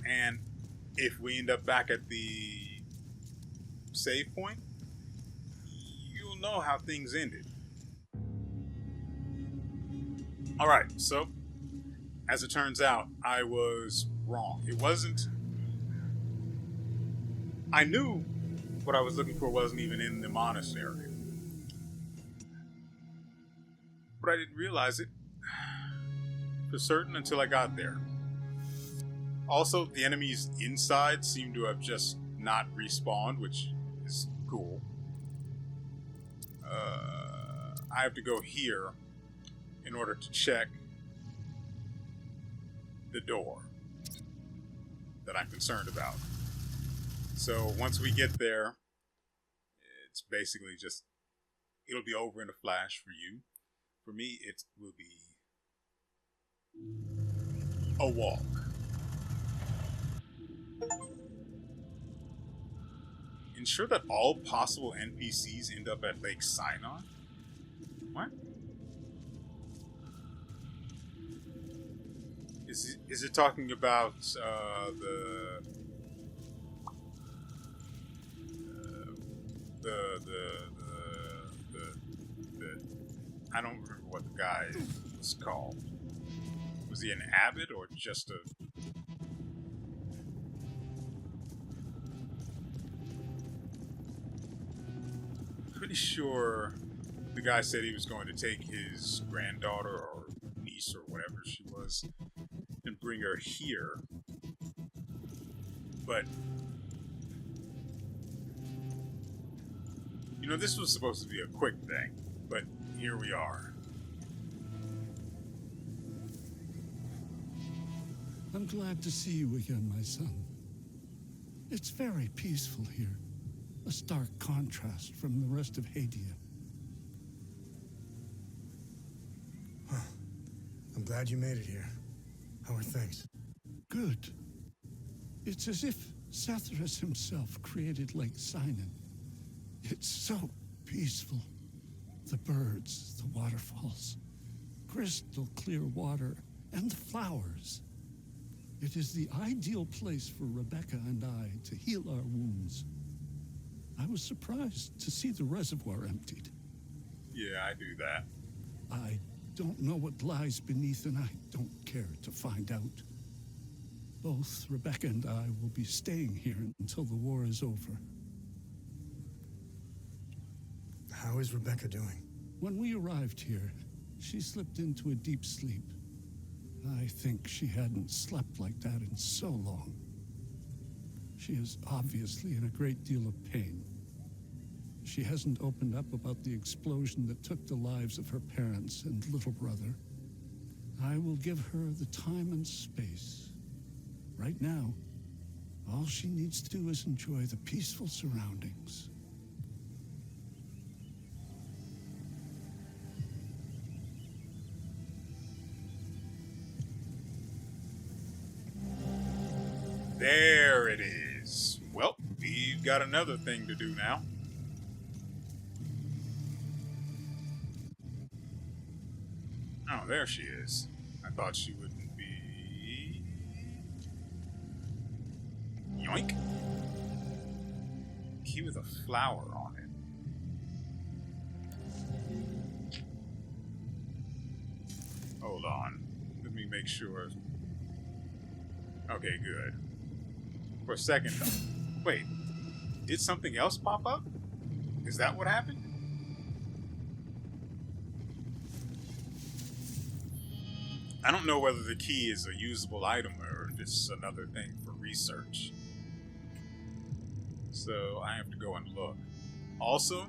And if we end up back at the save point, you'll know how things ended. Alright, so, as it turns out, I was wrong. It wasn't... I knew what I was looking for wasn't even in the monastery. But I didn't realize it for certain until I got there. Also, the enemies inside seem to have just not respawned, which is cool. I have to go here in order to check the door that I'm concerned about. So once we get there, it's basically just, it'll be over in a flash for you. For me, it will be a walk. Ensure that all possible NPCs end up at Lake Sinai? What? Is it talking about the I don't remember what the guy was called. Was he an abbot or just a... pretty sure the guy said he was going to take his granddaughter or niece or whatever she was and bring her here. But, you know, this was supposed to be a quick thing, but here we are. I'm glad to see you again, my son. It's very peaceful here. A stark contrast from the rest of Hadia. I'm glad you made it here. How are things? Good. It's as if Satharas himself created Lake Sinon. It's so peaceful. The birds, the waterfalls, crystal clear water, and the flowers. It is the ideal place for Rebecca and I to heal our wounds. I was surprised to see the reservoir emptied. Yeah, I do that. I don't know what lies beneath, and I don't care to find out. Both Rebecca and I will be staying here until the war is over. How is Rebecca doing? When we arrived here, she slipped into a deep sleep. I think she hadn't slept like that in so long. She is obviously in a great deal of pain. She hasn't opened up about the explosion that took the lives of her parents and little brother. I will give her the time and space. Right now, all she needs to do is enjoy the peaceful surroundings. There it is. Well, we've got another thing to do now. Oh, there she is. I thought she wouldn't be... Yoink. Key with a flower on it. Hold on. Let me make sure. Okay, good. For a second, wait, did something else pop up? Is that what happened? I don't know whether the key is a usable item or if it's another thing for research. So I have to go and look. Also,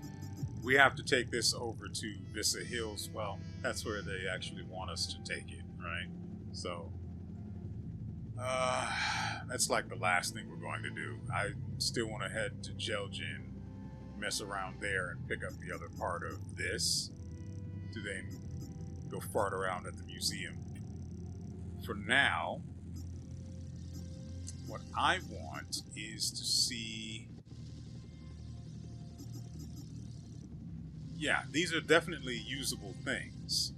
we have to take this over to Vissa Hills. Well, that's where they actually want us to take it, right? So, that's like the last thing we're going to do. I still want to head to Jelgin, mess around there, and pick up the other part of this to then go fart around at the museum. For now, what I want is to see... Yeah, these are definitely usable things.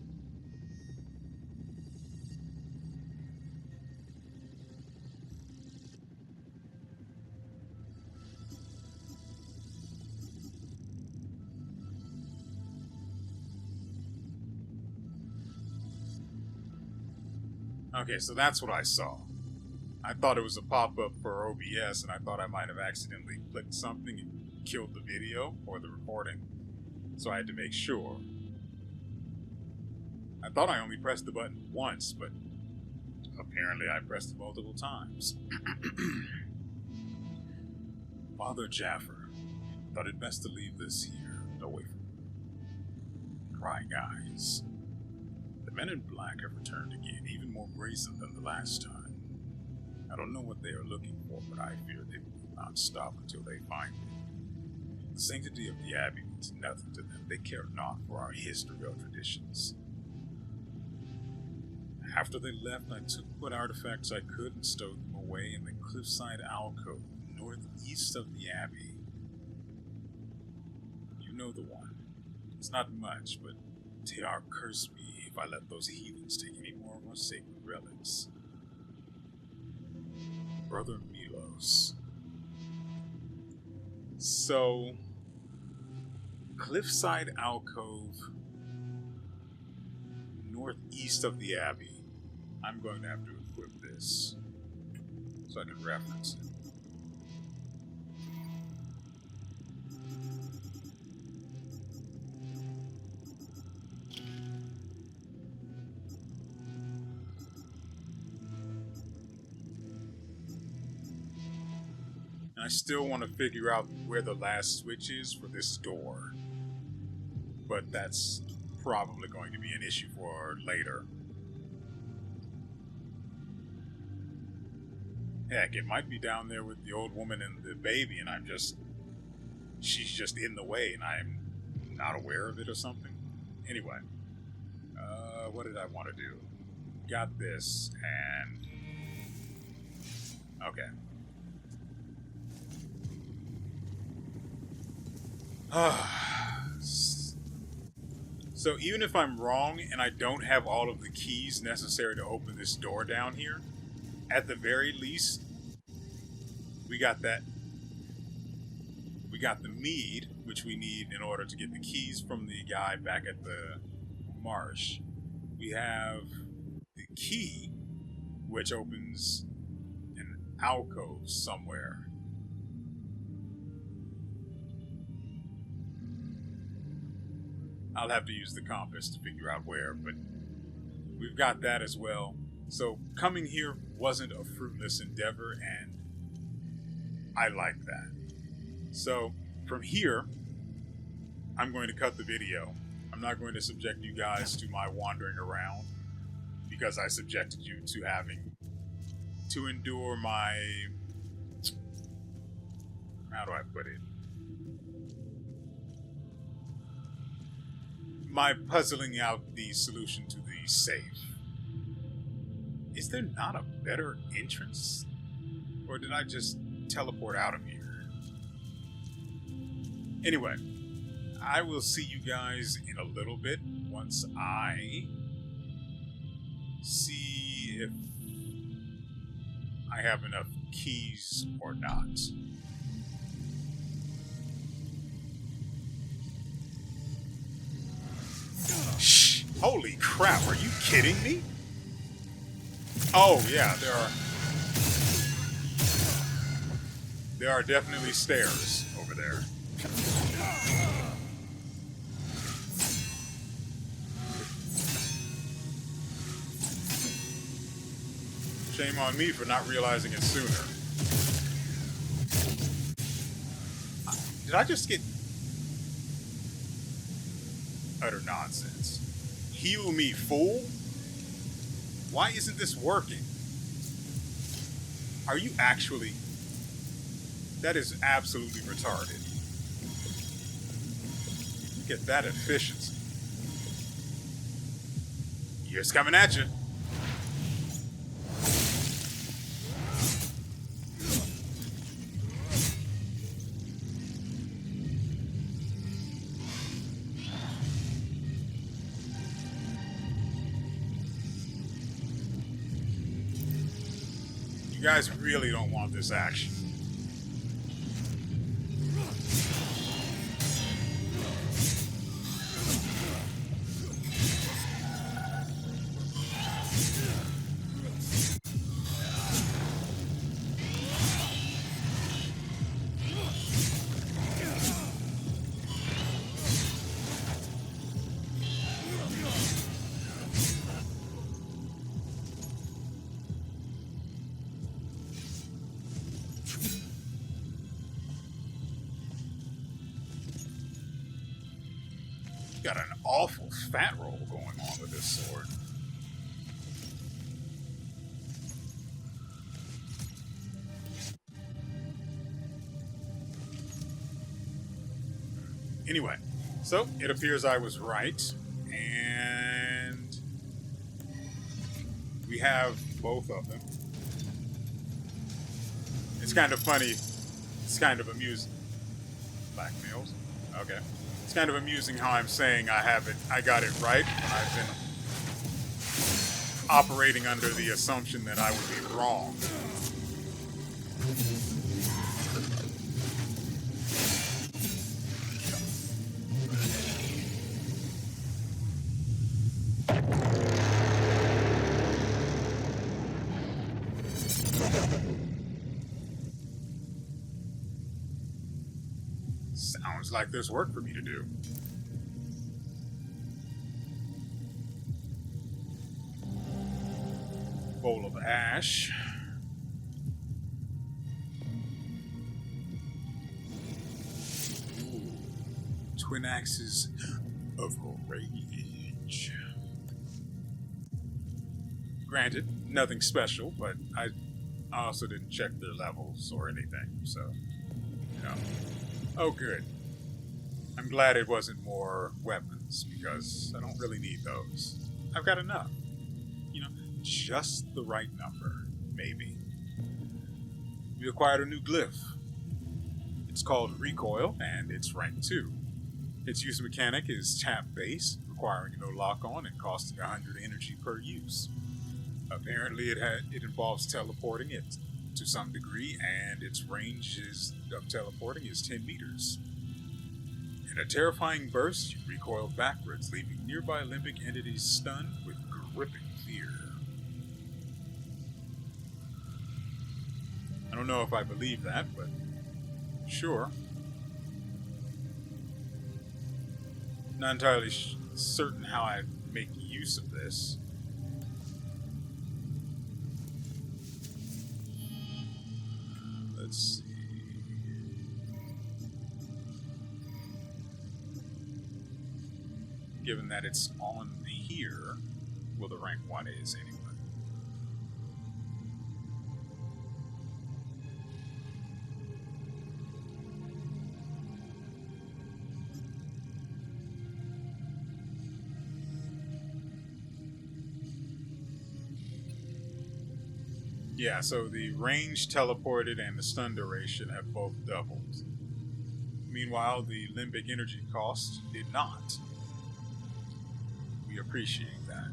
Okay, so that's what I saw. I thought it was a pop-up for OBS, and I thought I might have accidentally clicked something and killed the video or the recording. So I had to make sure. I thought I only pressed the button once, but apparently I pressed it multiple times. Father Jaffer thought it best to leave this here, away from prying eyes. The men in black have returned again, even more brazen than the last time. I don't know what they are looking for, but I fear they will not stop until they find it. The sanctity of the Abbey means nothing to them. They care not for our history or traditions. After they left, I took what artifacts I could and stowed them away in the cliffside alcove northeast of the Abbey. You know the one. It's not much, but Tear cursed me if I let those heathens take any more of our sacred relics. Brother Milos. So, cliffside alcove northeast of the Abbey. I'm going to have to equip this so I can reference it. I still want to figure out where the last switch is for this door. But that's probably going to be an issue for later. Heck, it might be down there with the old woman and the baby, and she's just in the way, and I'm not aware of it or something. Anyway, what did I want to do? Got this, and okay. So even if I'm wrong and I don't have all of the keys necessary to open this door down here, at the very least, we got that. We got the mead, which we need in order to get the keys from the guy back at the marsh. We have the key, which opens an alcove somewhere. I'll have to use the compass to figure out where, but we've got that as well. So coming here wasn't a fruitless endeavor, and I like that. So from here, I'm going to cut the video. I'm not going to subject you guys to my wandering around, because I subjected you to having to endure my... How do I put it? My puzzling out the solution to the safe. Is there not a better entrance? Or did I just teleport out of here? Anyway, I will see you guys in a little bit once I see if I have enough keys or not. Shh! Holy crap, are you kidding me? Oh yeah, there are definitely stairs over there. Shame on me for not realizing it sooner. Did I just get utter nonsense? Heal me, fool? Why isn't this working? Are you actually... That is absolutely retarded. Look at that efficiency. Here's coming at you. You guys really don't want this action. Got an awful fat roll going on with this sword. Anyway, so it appears I was right, and we have both of them. It's kind of funny. It's kind of amusing. Blackmails? Okay. It's kind of amusing how I'm saying I got it right when I've been operating under the assumption that I would be wrong. Sounds like there's work for me to do. Bowl of ash. twin axes of rage. Granted, nothing special, but I also didn't check their levels or anything, so, you know. Oh, good. I'm glad it wasn't more weapons, because I don't really need those. I've got enough. You know, just the right number, maybe. We acquired a new glyph. It's called Recoil, and it's rank 2. Its use mechanic is tap-based, requiring no lock-on and costing 100 energy per use. Apparently, it involves teleporting it to some degree, and its range of teleporting is 10 meters. In a terrifying burst, you recoil backwards, leaving nearby limbic entities stunned with gripping fear. I don't know if I believe that, but sure. Not entirely certain how I make use of this. Let's see. Given that it's on here, well, the rank 1 is anyway. Yeah, so the range teleported and the stun duration have both doubled. Meanwhile, the limbic energy cost did not. We appreciate that.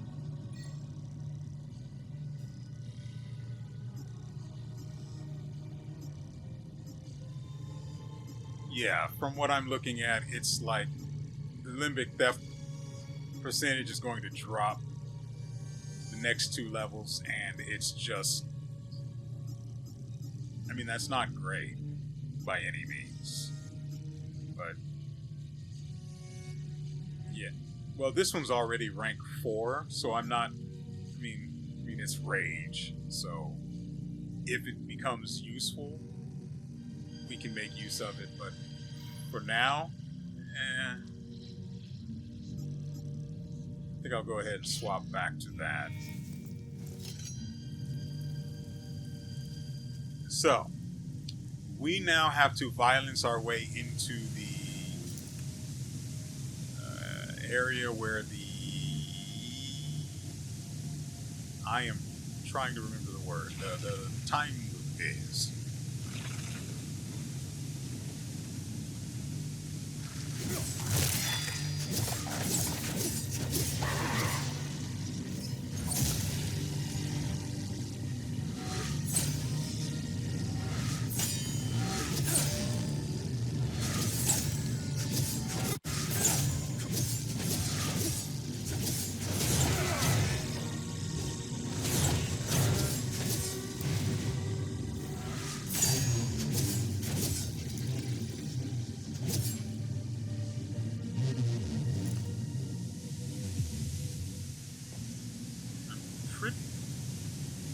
Yeah, from what I'm looking at, it's like the limbic theft percentage is going to drop the next 2 levels, and it's just... I mean, that's not great by any means. But yeah. Well, this one's already rank 4, so I'm not... I mean, it's rage, so if it becomes useful, we can make use of it, but for now, I think I'll go ahead and swap back to that. So, we now have to violence our way into the area where I am trying to remember the word, the time loop is.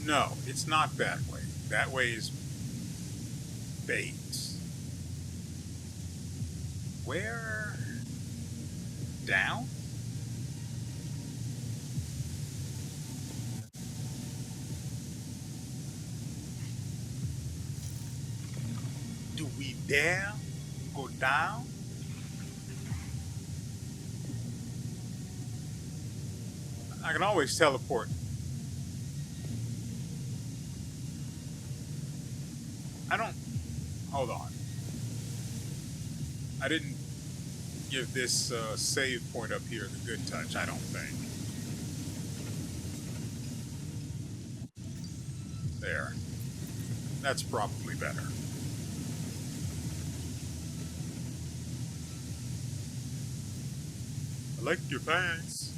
No, it's not that way. That way is bait. Where? Down? Do we dare go down? I can always teleport. I don't... Hold on. I didn't give this save point up here the good touch, I don't think. There. That's probably better. I like your pants.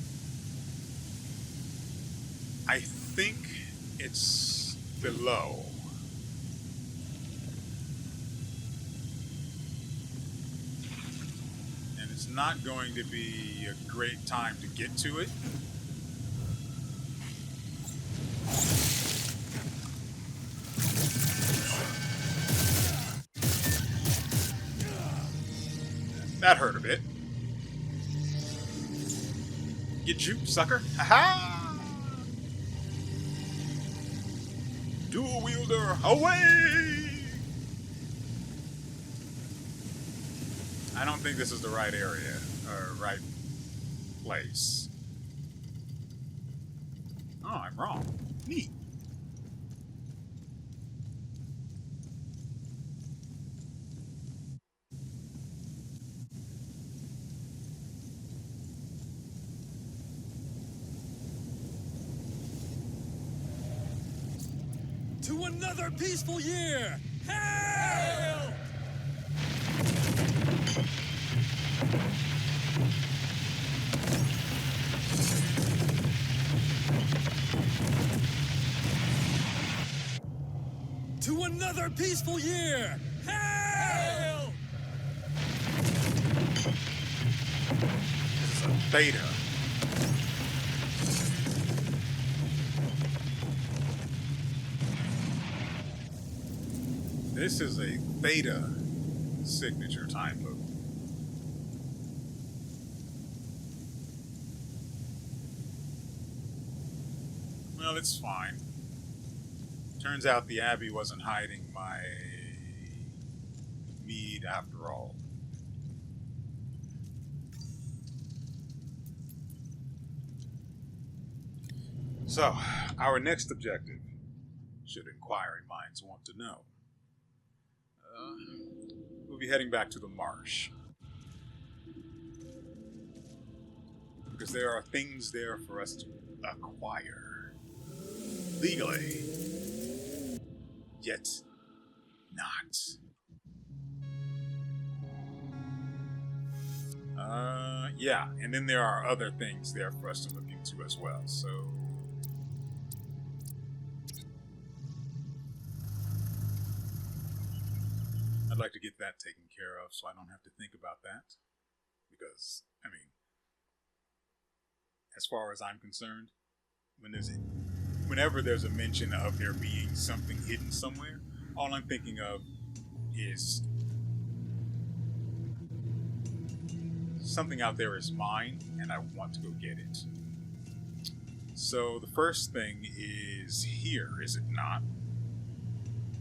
I think it's below. And it's not going to be a great time to get to it. That hurt a bit. Get you, sucker. Ha-ha! Dual wielder, away! I don't think this is the right area, or right place. Oh, I'm wrong. Neat. To another peaceful year! Hail! To another peaceful year! Hail! This is a beta. This is a beta signature time loop. Well, it's fine. Turns out the Abbey wasn't hiding my mead after all. So, our next objective, should inquiring minds want to know. We'll be heading back to the marsh. Because there are things there for us to acquire. Legally. Yet not. Yeah, and then there are other things there for us to look into as well, so... I'd like to get that taken care of so I don't have to think about that. Because, I mean, as far as I'm concerned, whenever there's a mention of there being something hidden somewhere, all I'm thinking of is something out there is mine and I want to go get it. So the first thing is here, is it not?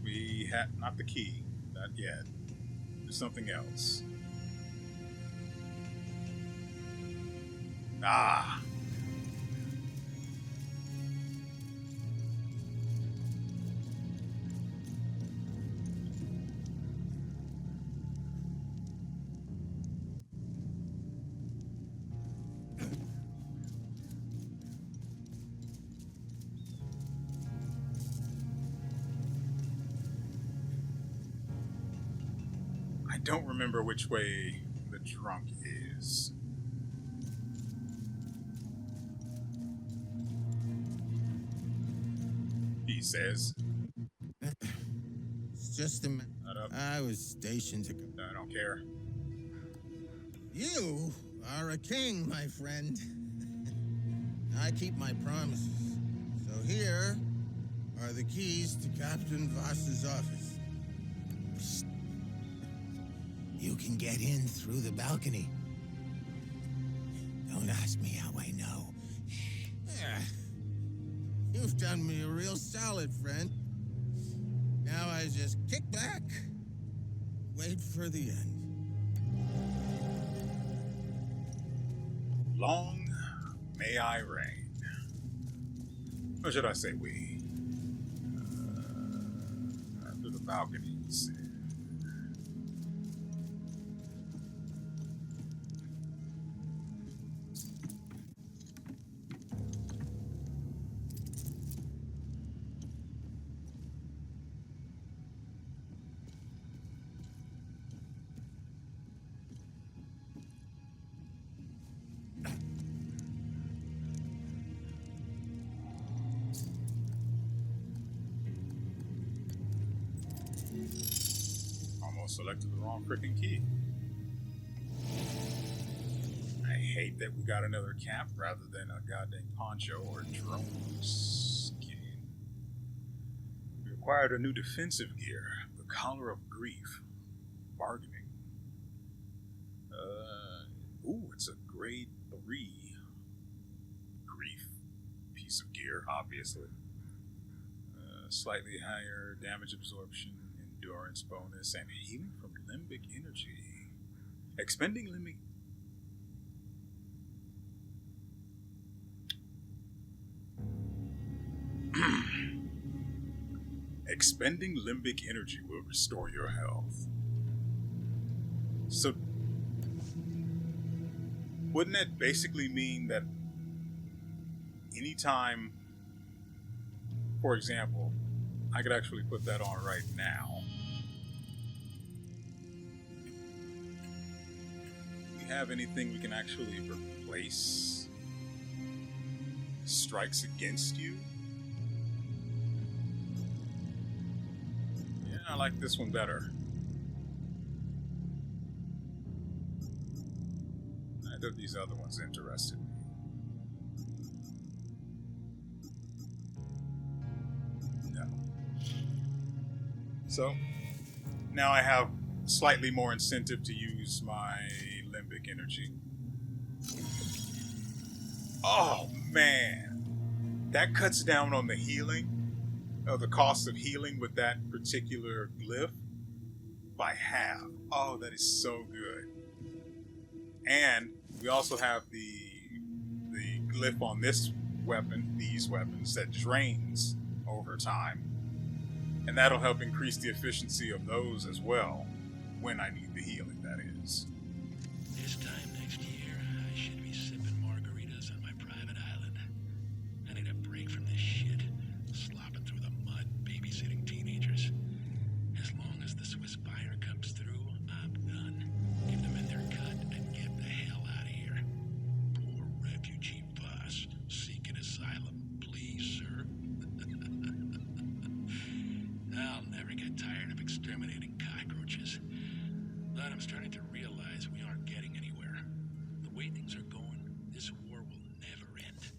We have not the key, not yet. There's something else. Ah. I don't remember which way the trunk is. He says. It's just a minute. I was stationed to... I don't care. You are a king, my friend. I keep my promises. So here are the keys to Captain Voss's office. You can get in through the balcony. Don't ask me how I know. Yeah. You've done me a real solid, friend. Now I just kick back, wait for the end. Long may I reign. Or should I say we? Through the balconies. Selected the wrong freaking key. I hate that we got another cap rather than a goddamn poncho or drone skin. We acquired a new defensive gear, the Collar of Grief. Bargaining. Ooh, it's a grade 3. here, obviously. Slightly higher damage absorption, endurance bonus, and healing from limbic energy. Expending limbic. Expending limbic energy will restore your health. So, wouldn't that basically mean that anytime, for example, I could actually put that on right now. Do we have anything we can actually replace strikes against you? Yeah, I like this one better. Neither of these other ones interested me. No. So, now I have slightly more incentive to use my limbic energy. Oh, man. That cuts down on the healing, the cost of healing with that particular glyph by half. Oh, that is so good. And we also have the glyph on this weapon, these weapons, that drains over time. And that'll help increase the efficiency of those as well, when I need the healing, that is. This time next year, I should be sipping margaritas on my private island. I need a break from this shit, slopping through the mud, babysitting teenagers. As long as the Swiss buyer comes through, I'm done. Give them in their cut and get the hell out of here. Poor refugee boss, seeking asylum, please, sir. I'll never get tired of exterminating cockroaches. But I'm starting to realize we aren't getting anywhere. The way things are going, this war will never end.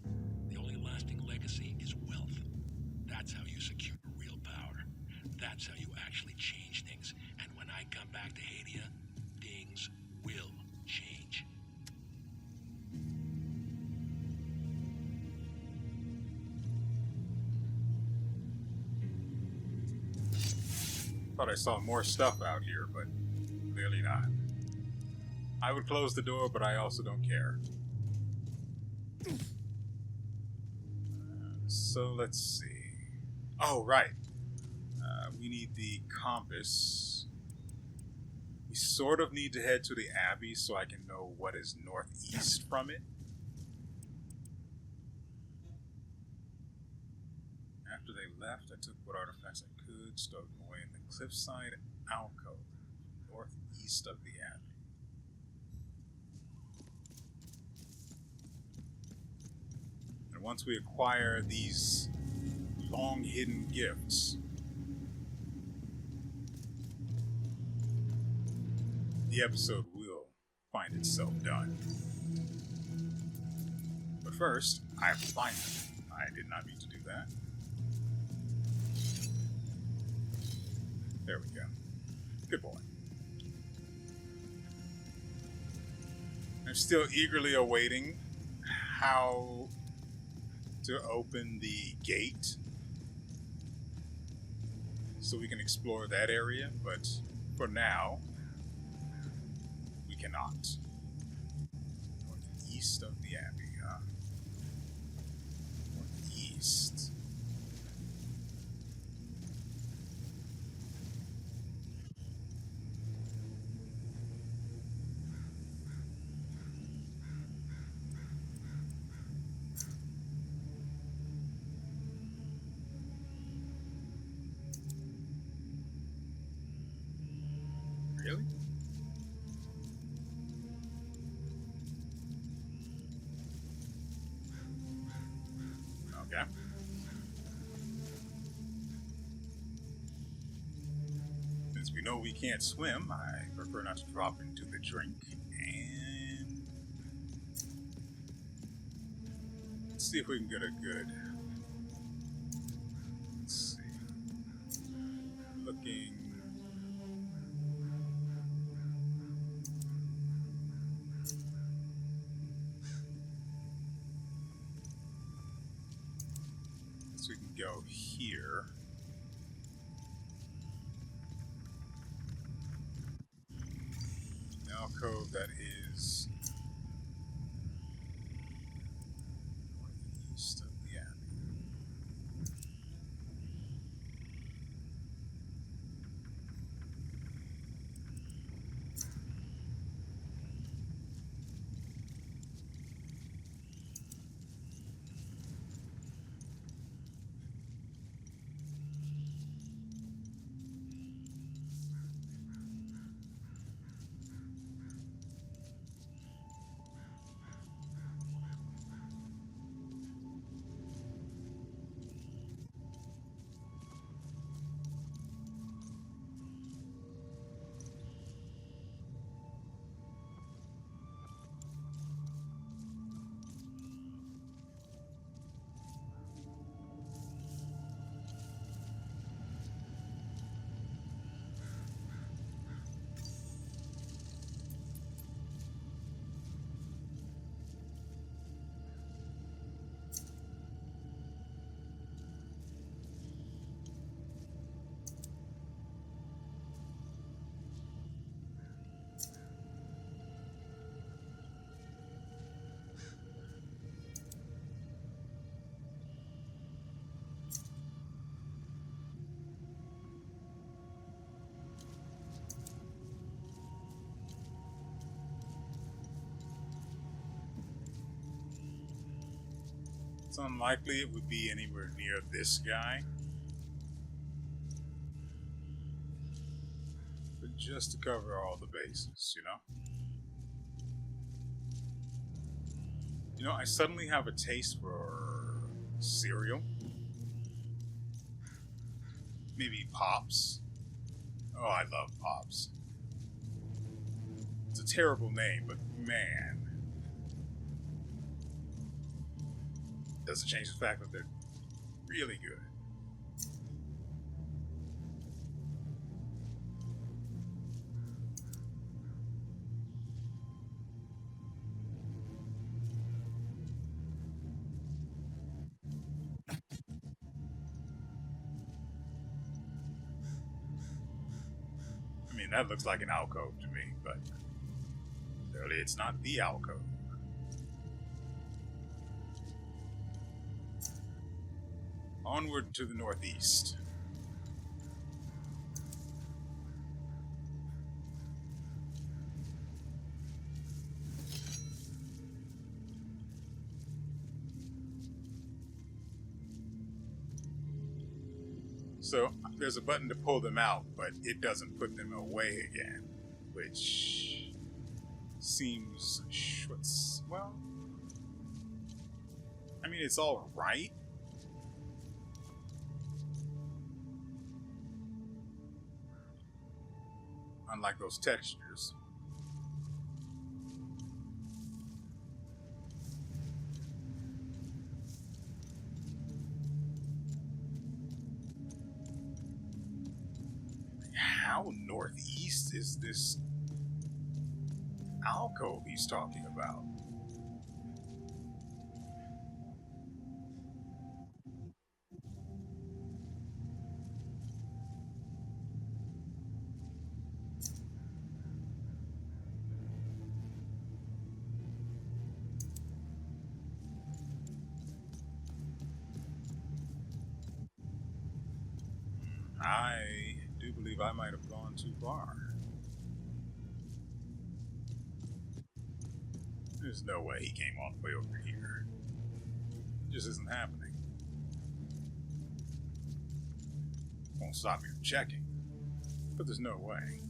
The only lasting legacy is wealth. That's how you secure real power. That's how you actually change things. And when I come back to Hadia, things will change. Thought I saw more stuff out here, but clearly not. I would close the door, but I also don't care. So let's see. Oh, right. We need the compass. We sort of need to head to the Abbey so I can know what is northeast from it. After they left, I took what artifacts I could, stowed them away in the cliffside alcove, northeast of the Abbey. And once we acquire these long-hidden gifts, the episode will find itself done. But first, I have to find them. I did not mean to do that. There we go. Good boy. I'm still eagerly awaiting how to open the gate so we can explore that area, but for now, we cannot. Northeast of the Abbey, huh? Northeast. Really? Okay. Since we know we can't swim, I prefer not to drop into the drink. And let's see if we can get a good. Let's see. Looking. go here. The alcove that is northeast of the abbey. It's unlikely it would be anywhere near this guy. But just to cover all the bases, you know? You know, I suddenly have a taste for cereal. Maybe Pops. Oh, I love Pops. It's a terrible name, but man. Doesn't change the fact that they're really good. I mean, that looks like an alcove to me, but clearly it's not the alcove. Onward to the northeast. So there's a button to pull them out, but it doesn't put them away again, which seems well, I mean, it's all right. Unlike those textures. How northeast is this alcove he's talking about? I do believe I might have gone too far. There's no way he came all the way over here. It just isn't happening. Won't stop me from checking, but there's no way.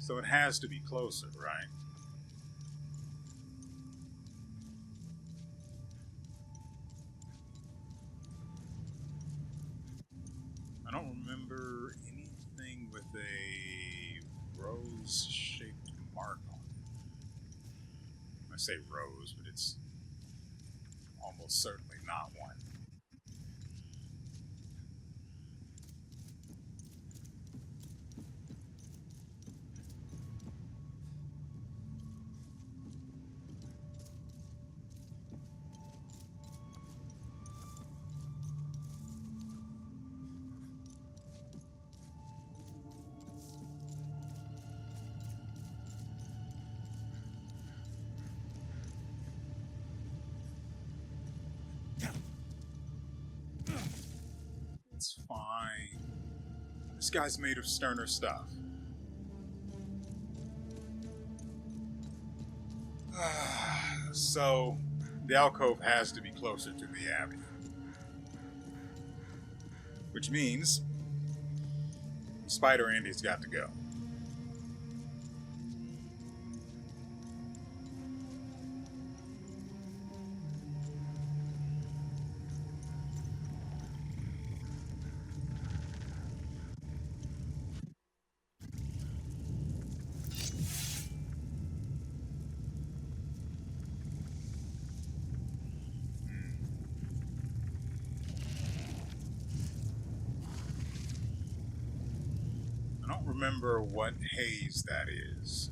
So it has to be closer, right? I don't remember anything with a rose-shaped mark on it. I say rose, but it's almost certainly not one. It's fine. This guy's made of sterner stuff. So, the alcove has to be closer to the abbey. Which means Spider Andy's got to go. I don't remember what haze that is.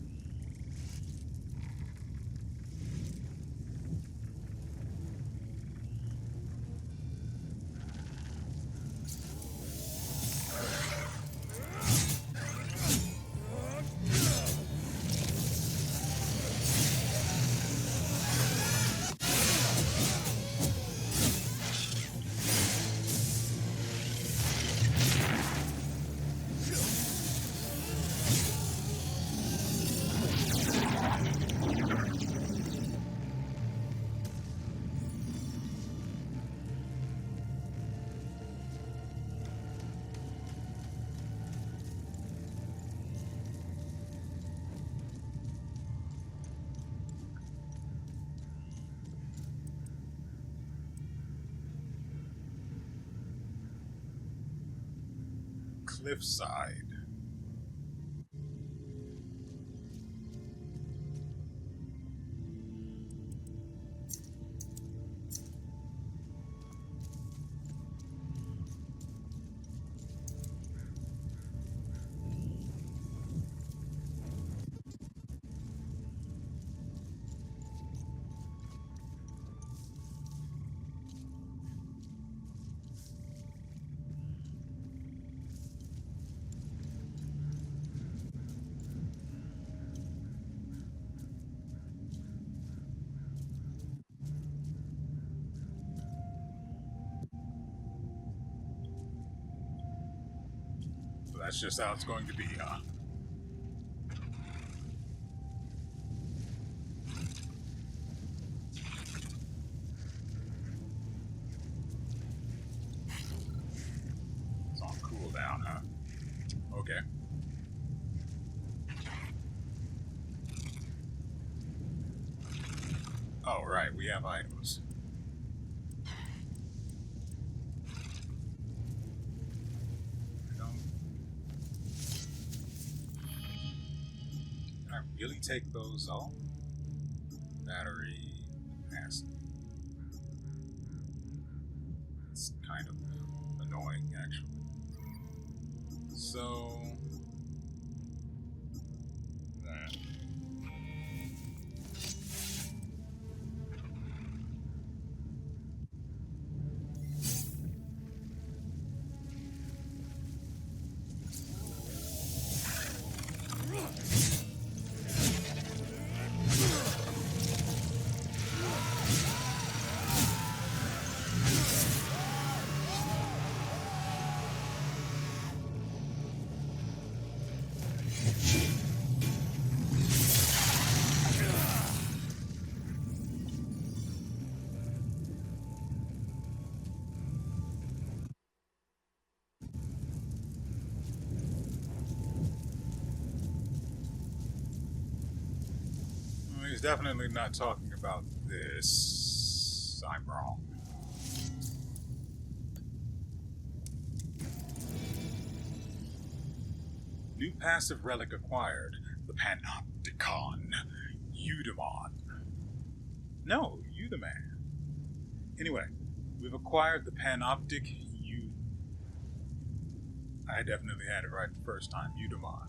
Cliffside. So that's just how it's going to be, huh? It's on cooldown, huh? Okay. Oh, right, we have items. Can I really take those off? Battery, acid. It's kind of annoying, actually. So... is definitely not talking about this. I'm wrong. New passive relic acquired. The Panopticon. Eudemon. No, Eudaman. Anyway, we've acquired the Panoptic I definitely had it right the first time. Eudemon.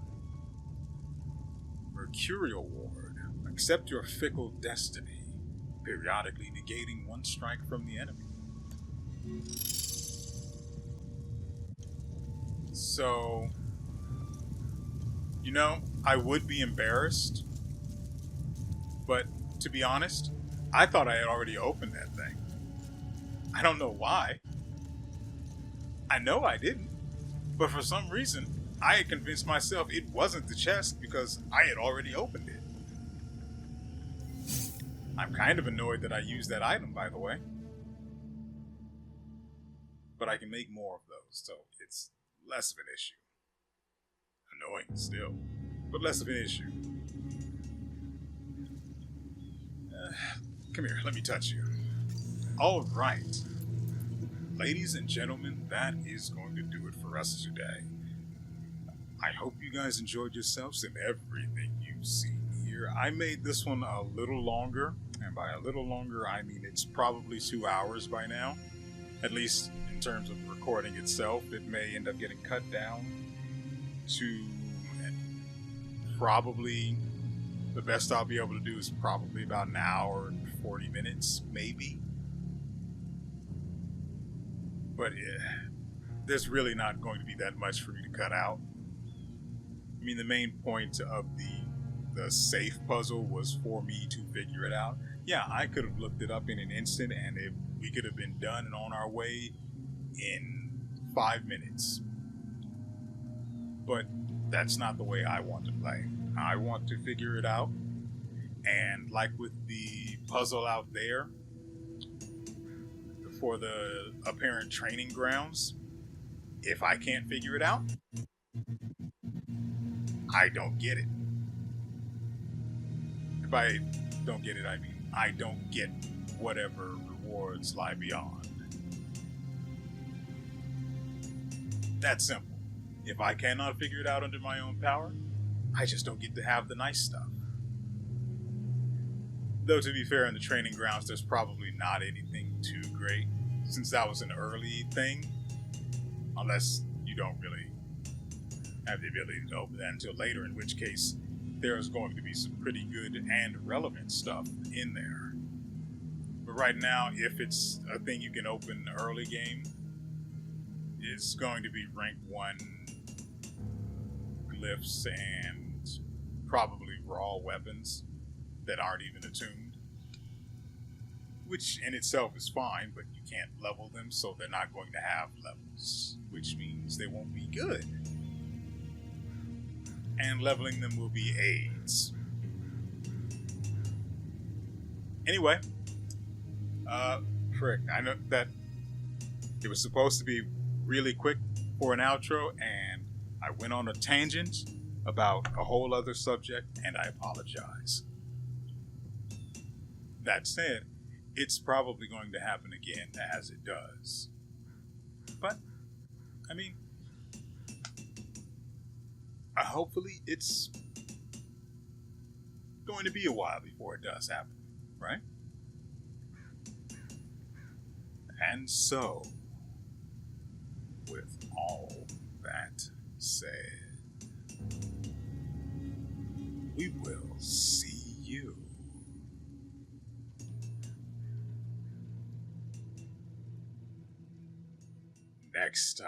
Mercurial Ward. Accept your fickle destiny, periodically negating one strike from the enemy. So, you know, I would be embarrassed, but to be honest, I thought I had already opened that thing. I don't know why. I know I didn't, but for some reason, I had convinced myself it wasn't the chest because I had already opened it. I'm kind of annoyed that I used that item, by the way. But I can make more of those, so it's less of an issue. Annoying still, but less of an issue. Come here, let me touch you. All right. Ladies and gentlemen, that is going to do it for us today. I hope you guys enjoyed yourselves and everything you've seen here. I made this one a little longer, and by a little longer, I mean it's probably 2 hours by now. At least in terms of the recording itself. It may end up getting cut down to probably, the best I'll be able to do is probably about an hour and 40 minutes, maybe. But there's really not going to be that much for me to cut out. I mean, the main point of the safe puzzle was for me to figure it out. Yeah, I could have looked it up in an instant and we could have been done and on our way in 5 minutes. But that's not the way I want to play. I want to figure it out. And like with the puzzle out there for the apparent training grounds, if I can't figure it out, I don't get it. If I don't get it, I mean I don't get whatever rewards lie beyond. That's simple. If I cannot figure it out under my own power, I just don't get to have the nice stuff. Though to be fair, in the training grounds, there's probably not anything too great, since that was an early thing. Unless you don't really have the ability to open that until later, in which case there's going to be some pretty good and relevant stuff in there. But right now, if it's a thing you can open early game, it's going to be rank 1 glyphs and probably raw weapons that aren't even attuned. Which in itself is fine, but you can't level them, so they're not going to have levels, which means they won't be good. And leveling them will be aids. Anyway, frick, I know that it was supposed to be really quick for an outro, and I went on a tangent about a whole other subject, and I apologize. That said, it's probably going to happen again as it does. But, I mean, hopefully it's going to be a while before it does happen, right? And so, with all that said, we will see you next time.